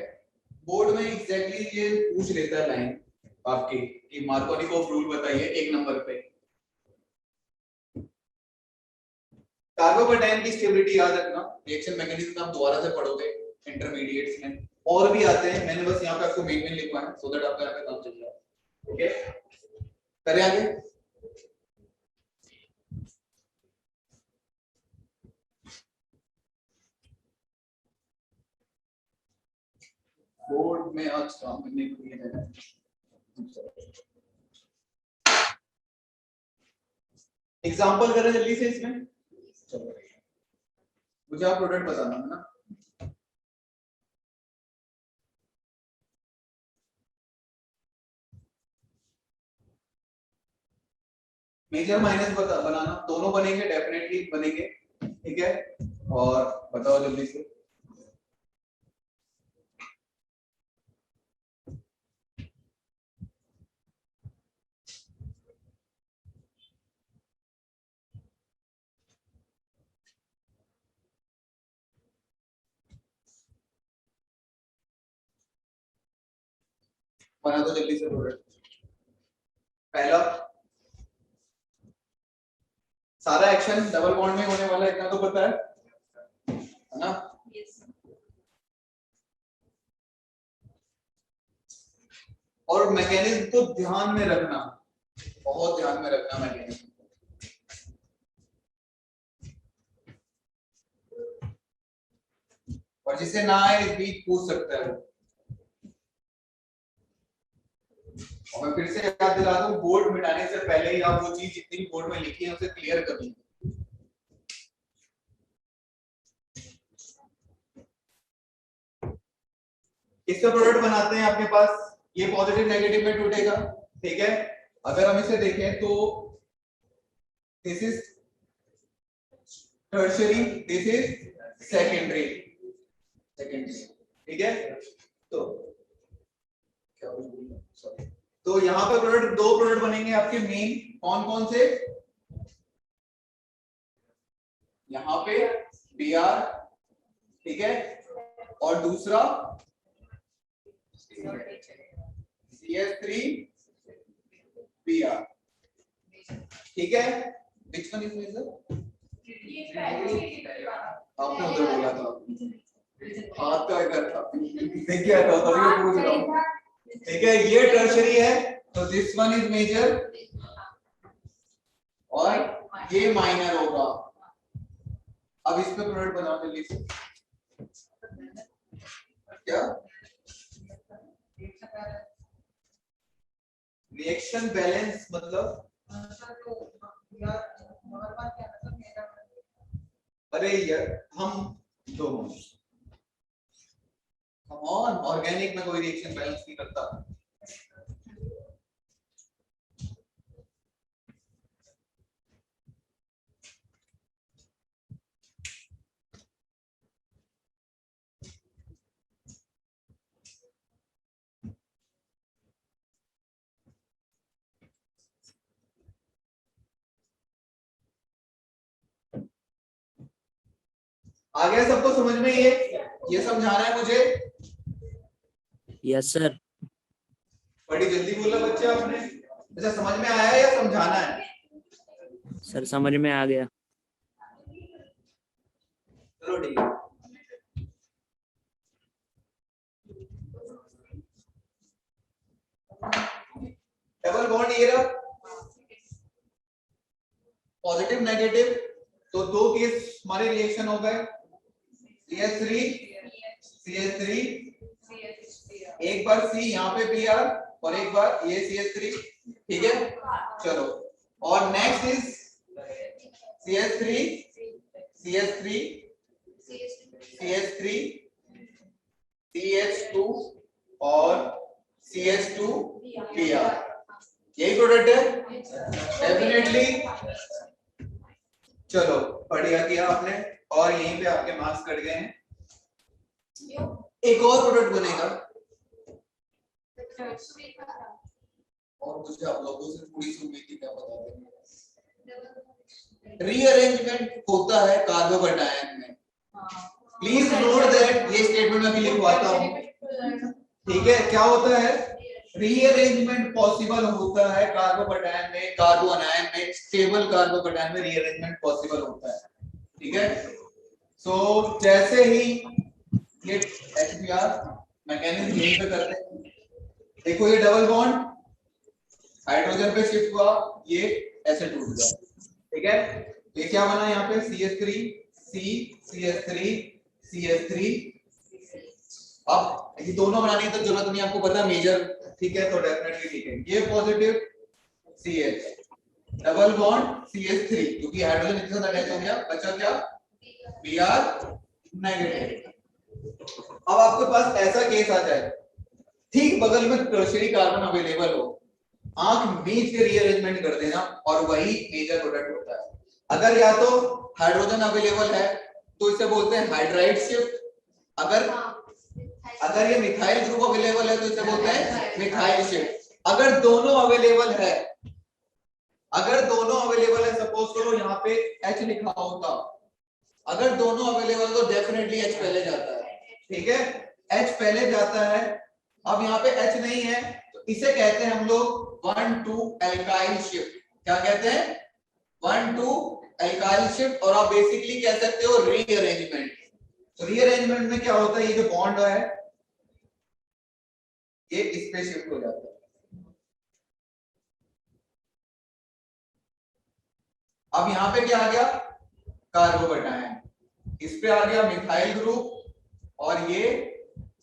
बोर्ड में एग्जैक्टली ये पूछ लेता है लाइन आपकी कि मार्कोनिकोव रूल बताइए 1 नंबर पे। कार्बोकैटायन की स्टेबिलिटी याद रखना, रिएक्शन मैकेनिज्म आप दोबारा से पढ़ोगे इंटरमीडिएट्स में, और भी आते हैं, मैंने बस यहाँ पे आपको मेन लिखवा है सो दैट आपका यहाँ पे काम चल जाए, ओके। करें आगे, बोर्ड में आज काम करने के लिए एग्जांपल करें जल्दी से इसमें, चलो मुझे आप प्रोडक्ट बताना है ना। मेजर माइनस बनाना, दोनों बनेंगे, डेफिनेटली बनेंगे, ठीक है। और बताओ जल्दी से, बना दो जल्दी से प्रोडक्ट। पहला, सारा एक्शन डबल बॉन्ड में होने वाला है, इतना तो पता है ना। और मैकेनिज्म को ध्यान में रखना, बहुत ध्यान में रखना मैकेनिज्म, और जिसे ना आए इस बीच पूछ सकता है वो। और मैं फिर से याद दिला दूं, बोर्ड मिटाने से पहले ही आप वो चीज जितनी बोर्ड में लिखी है उसे क्लियर कर लीजिए। इसका प्रोडक्ट बनाते हैं आपके पास, ये पॉजिटिव नेगेटिव में टूटेगा, ठीक है। अगर हम इसे देखें तो this is tertiary, this is secondary, ठीक है। तो क्या सॉरी, तो यहाँ पे प्रोडक्ट, 2 प्रोडक्ट बनेंगे आपके मेन, कौन कौन से, यहाँ पे Br, ठीक है, और दूसरा CS3Br, ठीक है। Which one is major? आपने उधर बोला था, हाथ तो इधर था, देखिए आता तभी मैं पूछ रहा हूँ, ठीक है। ये टर्शियरी है तो दिस वन इज मेजर और ये माइनर होगा। अब इस पे प्रोडक्ट बनाओ जल्दी से, क्या रिएक्शन बैलेंस मतलब? अरे यार हम दो ऑर्गेनिक में कोई रिएक्शन बैलेंस नहीं करता। आ गया सबको समझ में? ये समझाना है मुझे? Yes sir. बड़ी जल्दी बोला बच्चे आपने। अच्छा समझ में आया या समझाना है? सर समझ में आ गया। चलो ठीक है। डबल बॉन्ड ये रहा, पॉजिटिव नेगेटिव, तो दो केस हमारे रिएक्शन हो गए, CH3 CH3, एक बार C यहाँ पे Br और एक बार ये CH3, ठीक है। चलो और next is CH3 CH3 CH3 CH2 और CH2 Br, यही प्रोडक्ट है डेफिनेटली। चलो बढ़िया किया आपने, और यहीं पे आपके मार्क्स कट गए हैं। एक और प्रोडक्ट बनेगा और मुझे आप लोगों से थोड़ी सी उम्मीद थी, क्या बता देंगे। रीअरेंजमेंट होता है कार्बोकैटायन में। प्लीज नोट दैट, ये स्टेटमेंट में भी लिखवाता हूं, ठीक है। क्या होता है? रीअरेंजमेंट पॉसिबल होता है कार्बोकैटायन में, कार्बो अनायन में, स्टेबल कार्बोकैटायन में रीअरेंजमेंट पॉसिबल होता है, ठीक है। सो जैसे ही ये HBr मैकेनिज्म यहीं पे करते हैं, देखो ये डबल बॉन्ड हाइड्रोजन पे शिफ्ट हुआ, ये ऐसे टूट गया, ठीक है। ये क्या बना यहाँ पे? CH3 C CH3 CH3। अब ये दोनों बनाने की तो जरूरत नहीं, आपको पता मेजर, ठीक है, तो डेफिनेटली ठीक है। ये positive CH, double bond CH3, क्योंकि हाइड्रोजन इसके साथ अटैच हो गया, बचा क्या? Br negative. अब आपके पास ऐसा केस आ जाए, ठीक बगल में टर्शियरी कार्बन अवेलेबल हो, आंख मीच के रीअरेंजमेंट कर देना और वही मेजर प्रोडक्ट होता है। अगर या तो हाइड्रोजन अवेलेबल है तो इसे बोलते हैं हाइड्राइड शिफ्ट, अगर ये मिथाइल ग्रुप अवेलेबल है तो इसे बोलते हैं मिथाइल शिफ्ट। अगर दोनों अवेलेबल है, सपोज करो यहाँ पे H लिखा होता, अगर दोनों अवेलेबल तो डेफिनेटली H पहले जाता है, ठीक है। H पहले जाता है। अब यहाँ पे H नहीं है तो इसे कहते हैं हम लोग 1,2 एल्काइल शिफ्ट। क्या कहते हैं? 1,2 एल्काइल शिफ्ट। और आप बेसिकली कह सकते हो रीअरेंजमेंट। तो रीअरेंजमेंट में क्या होता है? ये जो बॉन्ड है ये इस पे शिफ्ट हो जाता है। अब यहाँ पे क्या आ गया? कार्बोकैटायन। इस पे आ गया मिथाइल ग्रुप, और ये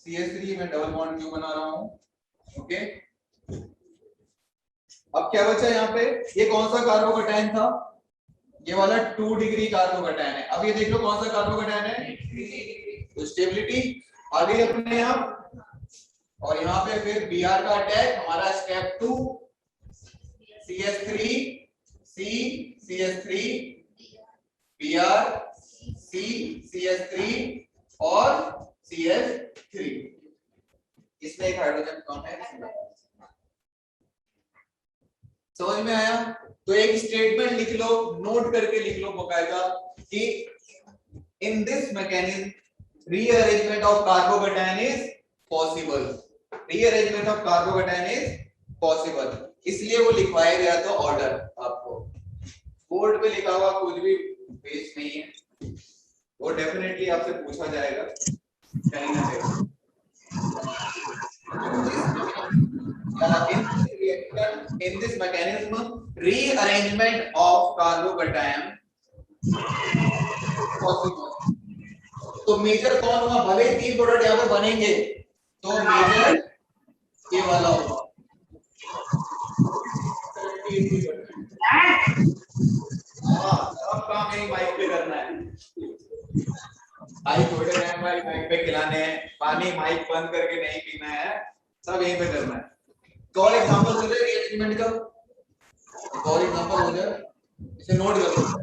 CH3 में डबल बॉन्ड क्यों बना रहा हूं, ओके। अब क्या बचा यहाँ पे? ये कौन सा कार्बोकैटायन था? ये वाला 2 डिग्री कार्बोकैटायन है। अब ये देख लो कौन सा कार्बोकैटायन है, तो स्टेबिलिटी आ गई अपने आप। और यहाँ पे फिर Br का अटैक, हमारा step 2 CH3 C CH3 Br C CH3 और CH3, इसमें एक हाइड्रोजन कम है। समझ में आया? तो एक स्टेटमेंट लिख लो, नोट करके लिख लो बकायदा कि in this mechanism rearrangement of carbocation is possible. Rearrangement of carbocation is possible, इसलिए वो लिखवाया गया था ऑर्डर। आपको बोर्ड पे लिखा हुआ कुछ भी वेस्ट नहीं है, वो डेफिनेटली आपसे पूछा जाएगा कहीं ना कहीं। In this mechanism, rearrangement of carbocation possible. तो मेजर कौन हुआ? भले ही 3 प्रोडक्ट यहाँ पे बनेंगे तो मेजर ये वाला होगा। हाँ, सब काम यही माइक पे करना है। भाई छोटे बहन भाई माइक पे खिलाने हैं, पानी माइक बंद करके नहीं पीना है, सब यहीं पे करना है। और एग्जांपल दे रहे रीअरेंजमेंट का, एक और एग्जांपल हो जाए, इसे नोट कर लो।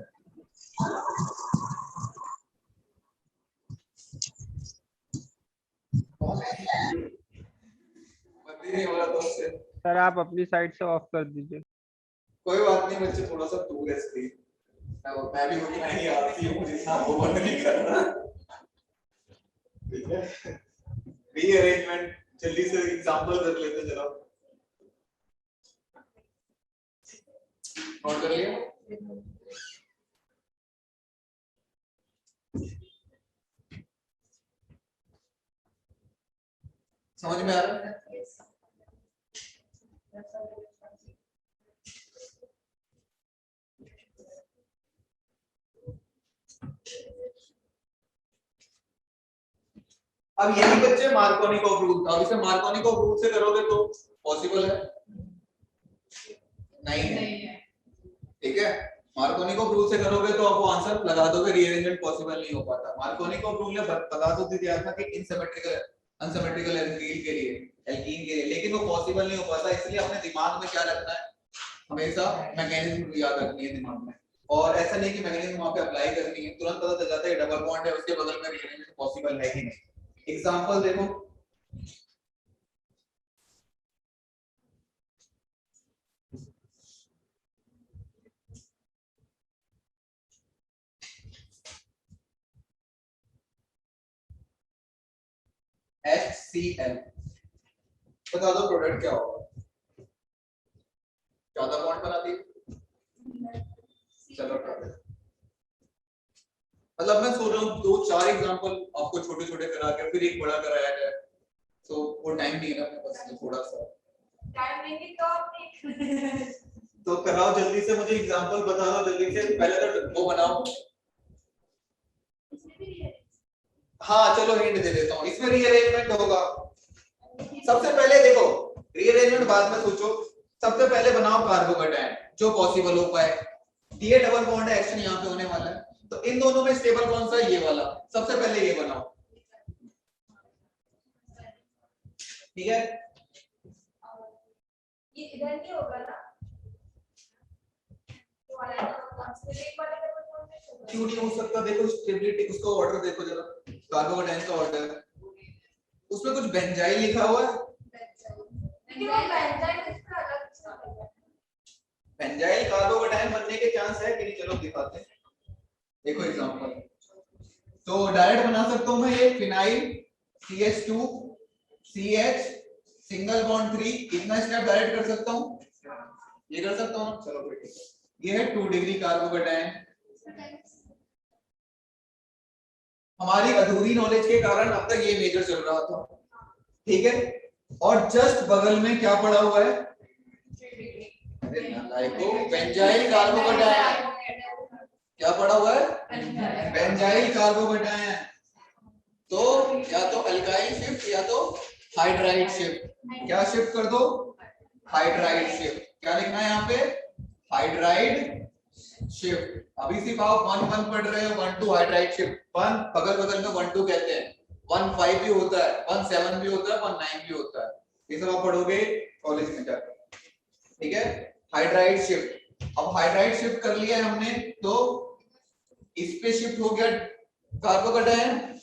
नहीं हो रहा तो उससे सर आप अपनी साइड से ऑफ कर दीजिए। कोई बात नहीं, बच्चे थोड़ा सा दूर है स्क्रीन, मैं भी उतना ही आती हूँ, मुझे इतना वो बंद नहीं करना। ठीक है, रीअरेंजमेंट जल्दी से एग्जांपल कर लेते जरा, नोट कर लिया? समझ में आ रहा है? अब यही बच्चे मार्कोनिको प्रूफ था, अब इसे मार्कोनिको प्रूफ से करोगे तो पॉसिबल है? नहीं है। ठीक है, मार्कोनिको प्रूफ से करोगे तो आप वो आंसर लगा दोगे, रीअरेंजमेंट पॉसिबल नहीं हो पाता। मार्कोनिको प्रूफ ने बता तो दिया था कि अनसिमेट्रिकल एल्कीन के लिए, लेकिन वो पॉसिबल नहीं हो पाता। इसलिए अपने दिमाग में क्या रखना है, हमेशा मैकेनिज्म याद रखनी है दिमाग में, और ऐसा नहीं कि मैकेनिज्म वहां पे अप्लाई करनी है, तुरंत पता चल जाता है डबल बॉन्ड है, उसके बगल में रीअरेंजमेंट पॉसिबल है कि नहीं। एग्जांपल देखो, HCl, बता दो प्रोडक्ट क्या होगा? ज्यादा बॉन्ड बनाती है? चलो मतलब मैं सोच रहा हूँ 2-4 एग्जांपल आपको छोटे छोटे करा के फिर एक बड़ा कराया जाए, तो वो टाइम नहीं है ना अपने पास, तो थोड़ा सा टाइम नहीं तो आप तो कराओ जल्दी से, मुझे एग्जांपल बता दो जल्दी से, पहले तो वो बनाओ। हाँ चलो हिंट दे देता हूँ, इसमें रीअरेंजमेंट होगा। सबसे पहले देखो, रीअरेंजमेंट बाद में सोचो, सबसे पहले बनाओ कार्बोकेटायन जो पॉसिबल हो पाए। ये डबल बॉन्ड एक्शन यहाँ पे होने वाला है, तो इन दोनों में स्टेबल कौन सा है? ये वाला। सबसे पहले ये बनाओ, ठीक है? ये इधर नहीं होगा ना, तो वाला एक वाले का क्यों नहीं हो सकता? देखो स्टेबिलिटी, उसका ऑर्डर देखो जरा, कार्बोकेटायन का ऑर्डर, उसमें कुछ बेंजाइल लिखा हुआ है। लेकिन वो बेंजाइल इसका अलग है। बेंजाइल कार्बोकेटायन बनने के चांस है कि नहीं? चलो दिखाते हैं, देखो एग्जांपल। तो डायरेक्ट बना सकता हूं मैं ये phenyl CH2 CH single bond 3, इतना स्टेप डायरेक्ट कर सकता हूं, ये कर सकता हूं। चलो बेटे, ये है 2 डिग्री कार्बोकेटायन। हमारी अधूरी नॉलेज के कारण अब तक ये मेजर चल रहा था, ठीक है? और जस्ट बगल में क्या पड़ा हुआ है? Benzyl carbocation. क्या पड़ा हुआ है? Benzyl carbocation. तो या तो अल्काइल शिफ्ट या तो हाइड्राइड शिफ्ट। क्या शिफ्ट कर दो? Hydride shift. क्या लिखना है यहाँ पे? Hydride shift. अभी सिर्फ आप 1-1 पढ़ रहे हो, 1-2 हाइड्राइड शिफ्ट। 1 बगल बगल में 1-2 कहते हैं, 1-5 भी होता है, 1-7 भी होता है, 1-9 भी होता है, ये सब आप पढ़ोगे कॉलेज में जाकर, ठीक है? Hydride shift. अब हाइड्राइड शिफ्ट कर लिया हमने, तो इस पे शिफ्ट हो गया कार्बोकेटायन,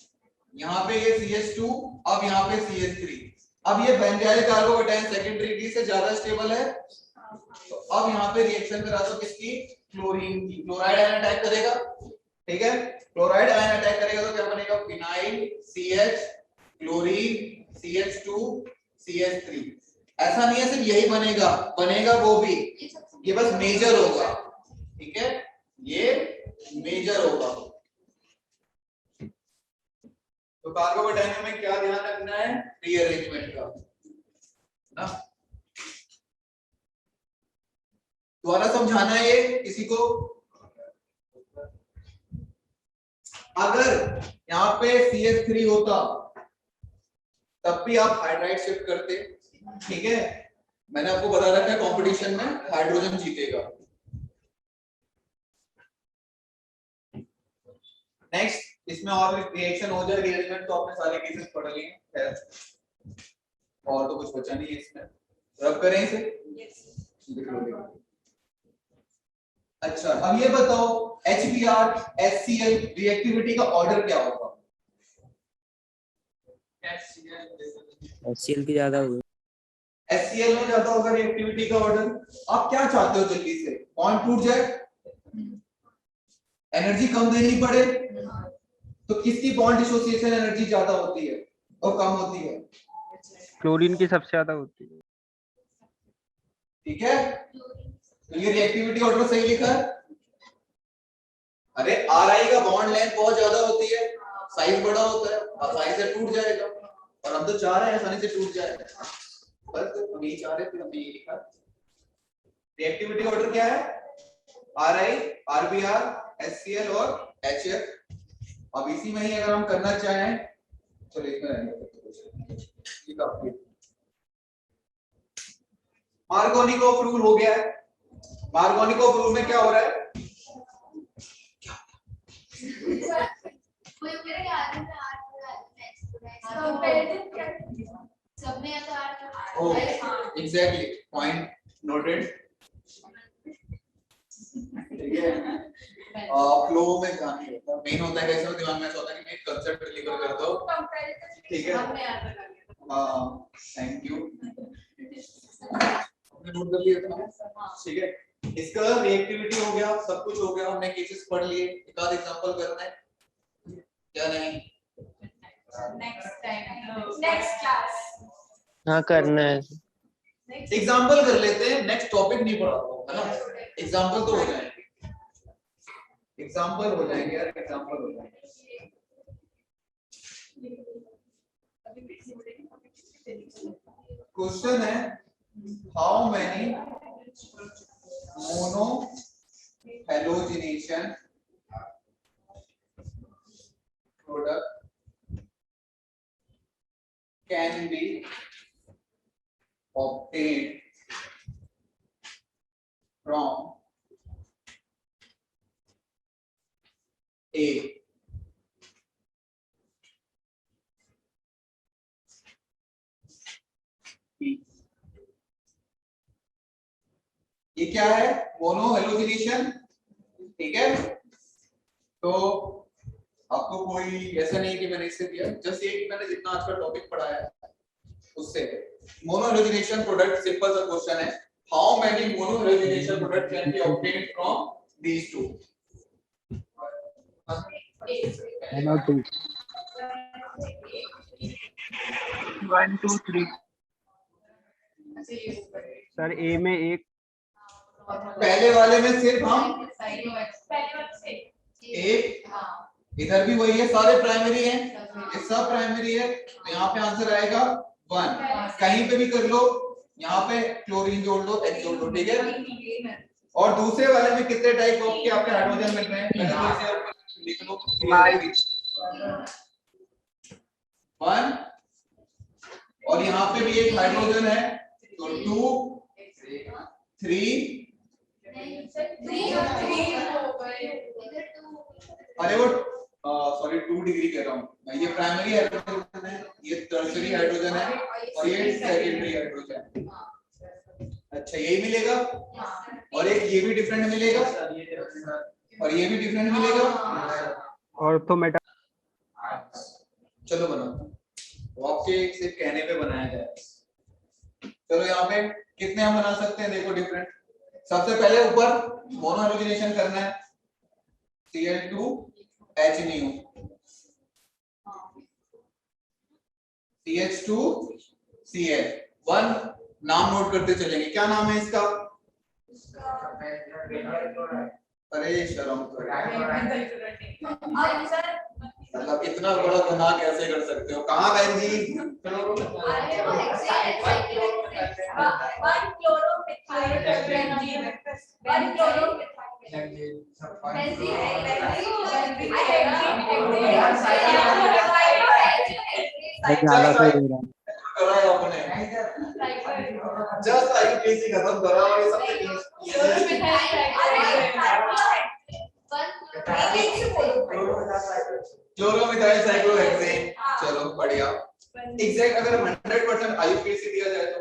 यहाँ पे ये CH2, अब यहाँ पे CH3। अब ये बेंजाइल कार्बोकेटायन सेकेंडरी डी से ज्यादा स्टेबल है, तो अब यहाँ पे रिएक्शन करा दो किसकी? क्लोरीन की। क्लोराइड आयन अटैक करेगा, ठीक है? क्लोराइड आयन अटैक करेगा तो क्या बनेगा? Phenyl CH, chlorine CH2 CH3। ऐसा नहीं है सिर्फ यही बनेगा, बनेगा वो भी, ये बस मेजर होगा, ठीक है? ये मेजर होगा। तो कार्बोकेटायन में क्या ध्यान रखना है? रीअरेंजमेंट का ना। दोबारा समझाना है ये किसी को? अगर यहाँ पे CH3 होता तब भी आप हाइड्राइड शिफ्ट करते, ठीक है। मैंने आपको बता रखा है कंपटीशन में हाइड्रोजन जीतेगा। नेक्स्ट, इसमें और रिएक्शन हो जाए, रिएरेंजमेंट तो आपने सारे केसेस पढ़ लिए हैं, खैर और तो कुछ बचा नहीं है इसमें। रब करें इसे। अच्छा, अब ये बताओ HBr HCl रिएक्टिविटी का ऑर्डर क्या होगा? HCl की ज्यादा हुई। HCl में ज्यादा होगा रिएक्टिविटी का ऑर्डर। आप क्या चाहते हो जल्दी से? बॉन्ड टूट जाए, एनर्जी कम देनी पड़े, तो किसकी बॉन्ड डिसोसिएशन एनर्जी ज्यादा होती है और कम होती है? क्लोरीन की सबसे ज्यादा होती है। ठीक है, तो ये रिएक्टिविटी ऑर्डर सही लिखा है। अरे Ri का बॉन्ड लेंथ बहुत ज्यादा होती है, साइज बड़ा होता है, आसानी से टूट जाएगा, और हम तो चाह रहे हैं आसानी से टूट जाए, बस हम यही चाह रहे थे, हमने ये लिखा। रिएक्टिविटी ऑर्डर क्या है? Ri, Rbr, HCl और HF। अब इसी में ही अगर हम करना चाहें, चलो इसमें रहेंगे। मार्कोनिकोव रूल हो गया है। मार्कोनिकोव रूल में क्या हो रहा है? Exactly, point noted. ठीक है, फ्लो में ध्यान नहीं होता, मेन होता है कैसे दिमाग में ऐसा होता है कि मैं कंसेप्ट डिलीवर कर दो, ठीक है। थैंक यू, नोट कर लिया था, ठीक है। इसका रिएक्टिविटी हो गया, सब कुछ हो गया, हमने केसेस पढ़ लिए, एक आध एग्जांपल करना है क्या? नहीं, नेक्स्ट क्लास हाँ करना है। एग्जांपल कर लेते हैं, नेक्स्ट टॉपिक नहीं पढ़ाता है ना, एग्जांपल तो हो जाएंगे, एग्जांपल हो जाएंगे यार, एग्जांपल हो जाएंगे। क्वेश्चन है, how many mono halogenation product can be obtained from A B। ये क्या है? मोनो हैलोजिनेशन, ठीक है। तो आपको कोई ऐसा नहीं कि मैंने इससे दिया, जस्ट ये कि मैंने जितना आज का टॉपिक पढ़ाया है उससे। मोनो हैलोजिनेशन प्रोडक्ट, सिंपल सा क्वेश्चन है, how many mono halogenation product can be obtained from these two? 1 2 3 sir, A में एक, पहले वाले में सिर्फ हम एक, इधर भी वही है, सारे प्राइमरी हैं, ये सब प्राइमरी है, तो यहाँ पे आंसर आएगा 1। कहीं पे भी कर लो, यहाँ पे क्लोरीन जोड़ लो, H जोड़ लो, ठीक है। और दूसरे वाले में कितने टाइप ऑफ के आपके हाइड्रोजन मिल रहे हैं? पहले तो इसे आप लिख लो, 1, और यहाँ पे भी एक हाइड्रोजन है, तो 2 3। अरे वो सॉरी 2 डिग्री कह रहा हूँ मैं, ये प्राइमरी हाइड्रोजन है, ये टर्शियरी हाइड्रोजन है, और ये सेकेंडरी हाइड्रोजन। अच्छा, यही मिलेगा, और एक ये भी डिफरेंट मिलेगा, और ये भी डिफरेंट मिलेगा, ऑर्थोमेटा। चलो बनाओ, आपके सिर्फ कहने पे बनाया जाए। चलो यहाँ पे कितने हम बना सकते हैं, देखो डिफरेंट। सबसे पहले ऊपर मोनो हैलोजिनेशन करना है, Cl2HNO, CH2Cl। 1 नाम नोट करते चलेंगे, क्या नाम है इसका? अरे शर्म करो, मतलब इतना बड़ा गुनाह कैसे कर सकते हो? कहाँ बहन जी? ऐसी ज्यादा सही हो रहा है। कराया आपने जस्ट आईयूपीएसी खत्म करा और ये सब क्लोरोमिथाइल साइक्लोहेक्सेन। चलो बढ़िया। एग्जैक्ट अगर 100% आईयूपीएसी दिया जाए तो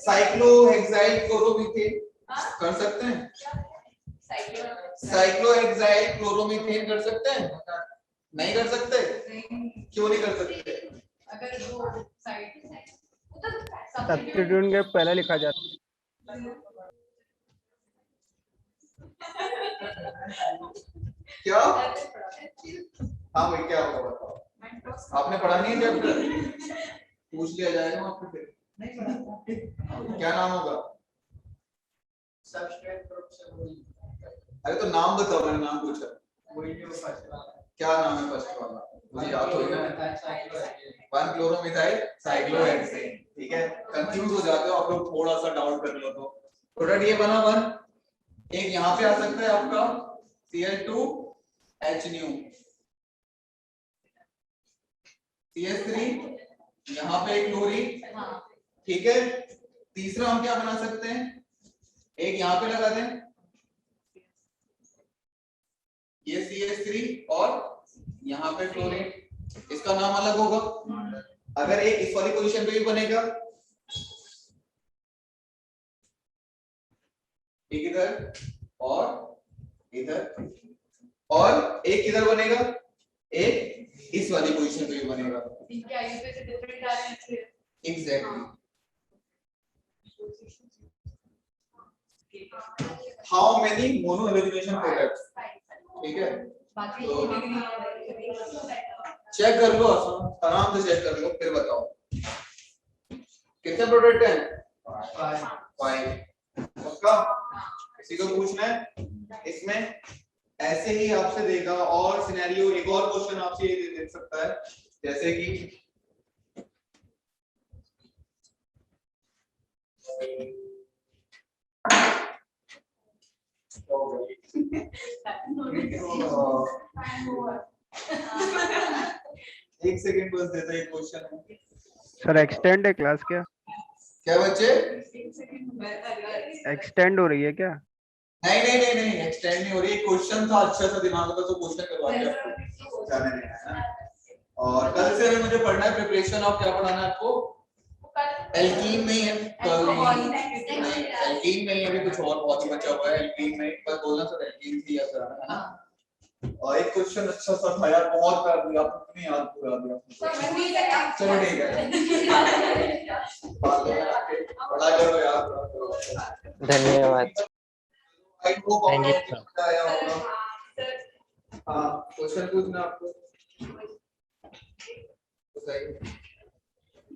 साइक्लोहेक्साइल क्लोरोमीथेन कर सकते हैं। साइक्लोहेक्साइल क्लोरोमीथेन कर सकते हैं? नहीं कर सकते? क्यों नहीं कर सकते? अगर दो साइड सब्स्टिट्यूट के पहले लिखा जाता क्या? हाँ भाई क्या होगा बताओ? आपने पढ़ा नहीं है चैप्टर? पूछ लिया जाएगा आपको फिर। क्या नाम होगा? अरे तो नाम बताओ, मैंने नाम पूछा। क्या नाम है फर्स्ट वाला? मुझे याद होगा। 1 क्लोरोमिथाइल साइक्लोहेक्सेन। ठीक है, कंफ्यूज हो जाते हो आप लोग, थोड़ा सा डाउट कर लो तो प्रोडक्ट ये बना 1। एक यहाँ पे आ सकता है आपका Cl2H CH3, यहाँ पे एक क्लोरीन। ठीक है, तीसरा हम क्या बना सकते हैं? एक यहाँ पे लगा दें, ये CH3 और यहाँ पे क्लोरीन, इसका नाम अलग होगा। अगर एक इस वाली पोजीशन पे भी बनेगा, एक इधर और इधर, और एक किधर बनेगा, एक इस वाली पोजीशन पे भी बनेगा। Exactly. How many mono halogenation products? ठीक है, चेक कर लो, आराम से चेक कर लो, फिर बताओ कितने प्रोडक्ट हैं? 5। उसका किसी को पूछना है इसमें? ऐसे ही आपसे देगा और सिनेरियो, एक और क्वेश्चन आपसे ये दे सकता है, जैसे कि एक सेकंड बस देता है क्वेश्चन है। सर एक्सटेंड है क्लास क्या? क्या बच्चे? एक्सटेंड हो रही है क्या? नहीं नहीं नहीं नहीं, एक्सटेंड नहीं हो रही। क्वेश्चन था अच्छा सा, दिमाग में तो क्वेश्चन करवा दिया आपको, जाने नहीं है। और कल से हमें मुझे पढ़ना है प्रिपरेशन ऑफ, क्या पढ़ाना है आपको? एल्कीन में है कल, एल्कीन में अभी कुछ और बहुत ही बचा हुआ है। एल्कीन में बस बोलना सर एल्कीन थी या सर, है ना? और एक क्वेश्चन अच्छा सा था यार, बहुत कर दिया आपने, कितनी याद पूरा दिया। चलो ठीक है, पढ़ा करो यार। धन्यवाद। हाँ, क्वेश्चन पूछना आपको?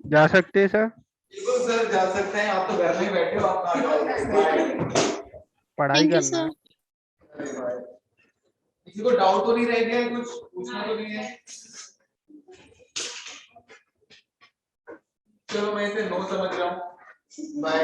जा सकते हैं सर? बिल्कुल सर, जा सकते हैं। आप तो घर में बैठे हो, आप कहाँ जाओगे? पढ़ाई थैंक यू करना है। सर। अरे भाई, किसी को डाउट तो नहीं रह गया? कुछ पूछना तो नहीं है? चलो मैं इसे नो समझ रहा हूँ। बाय।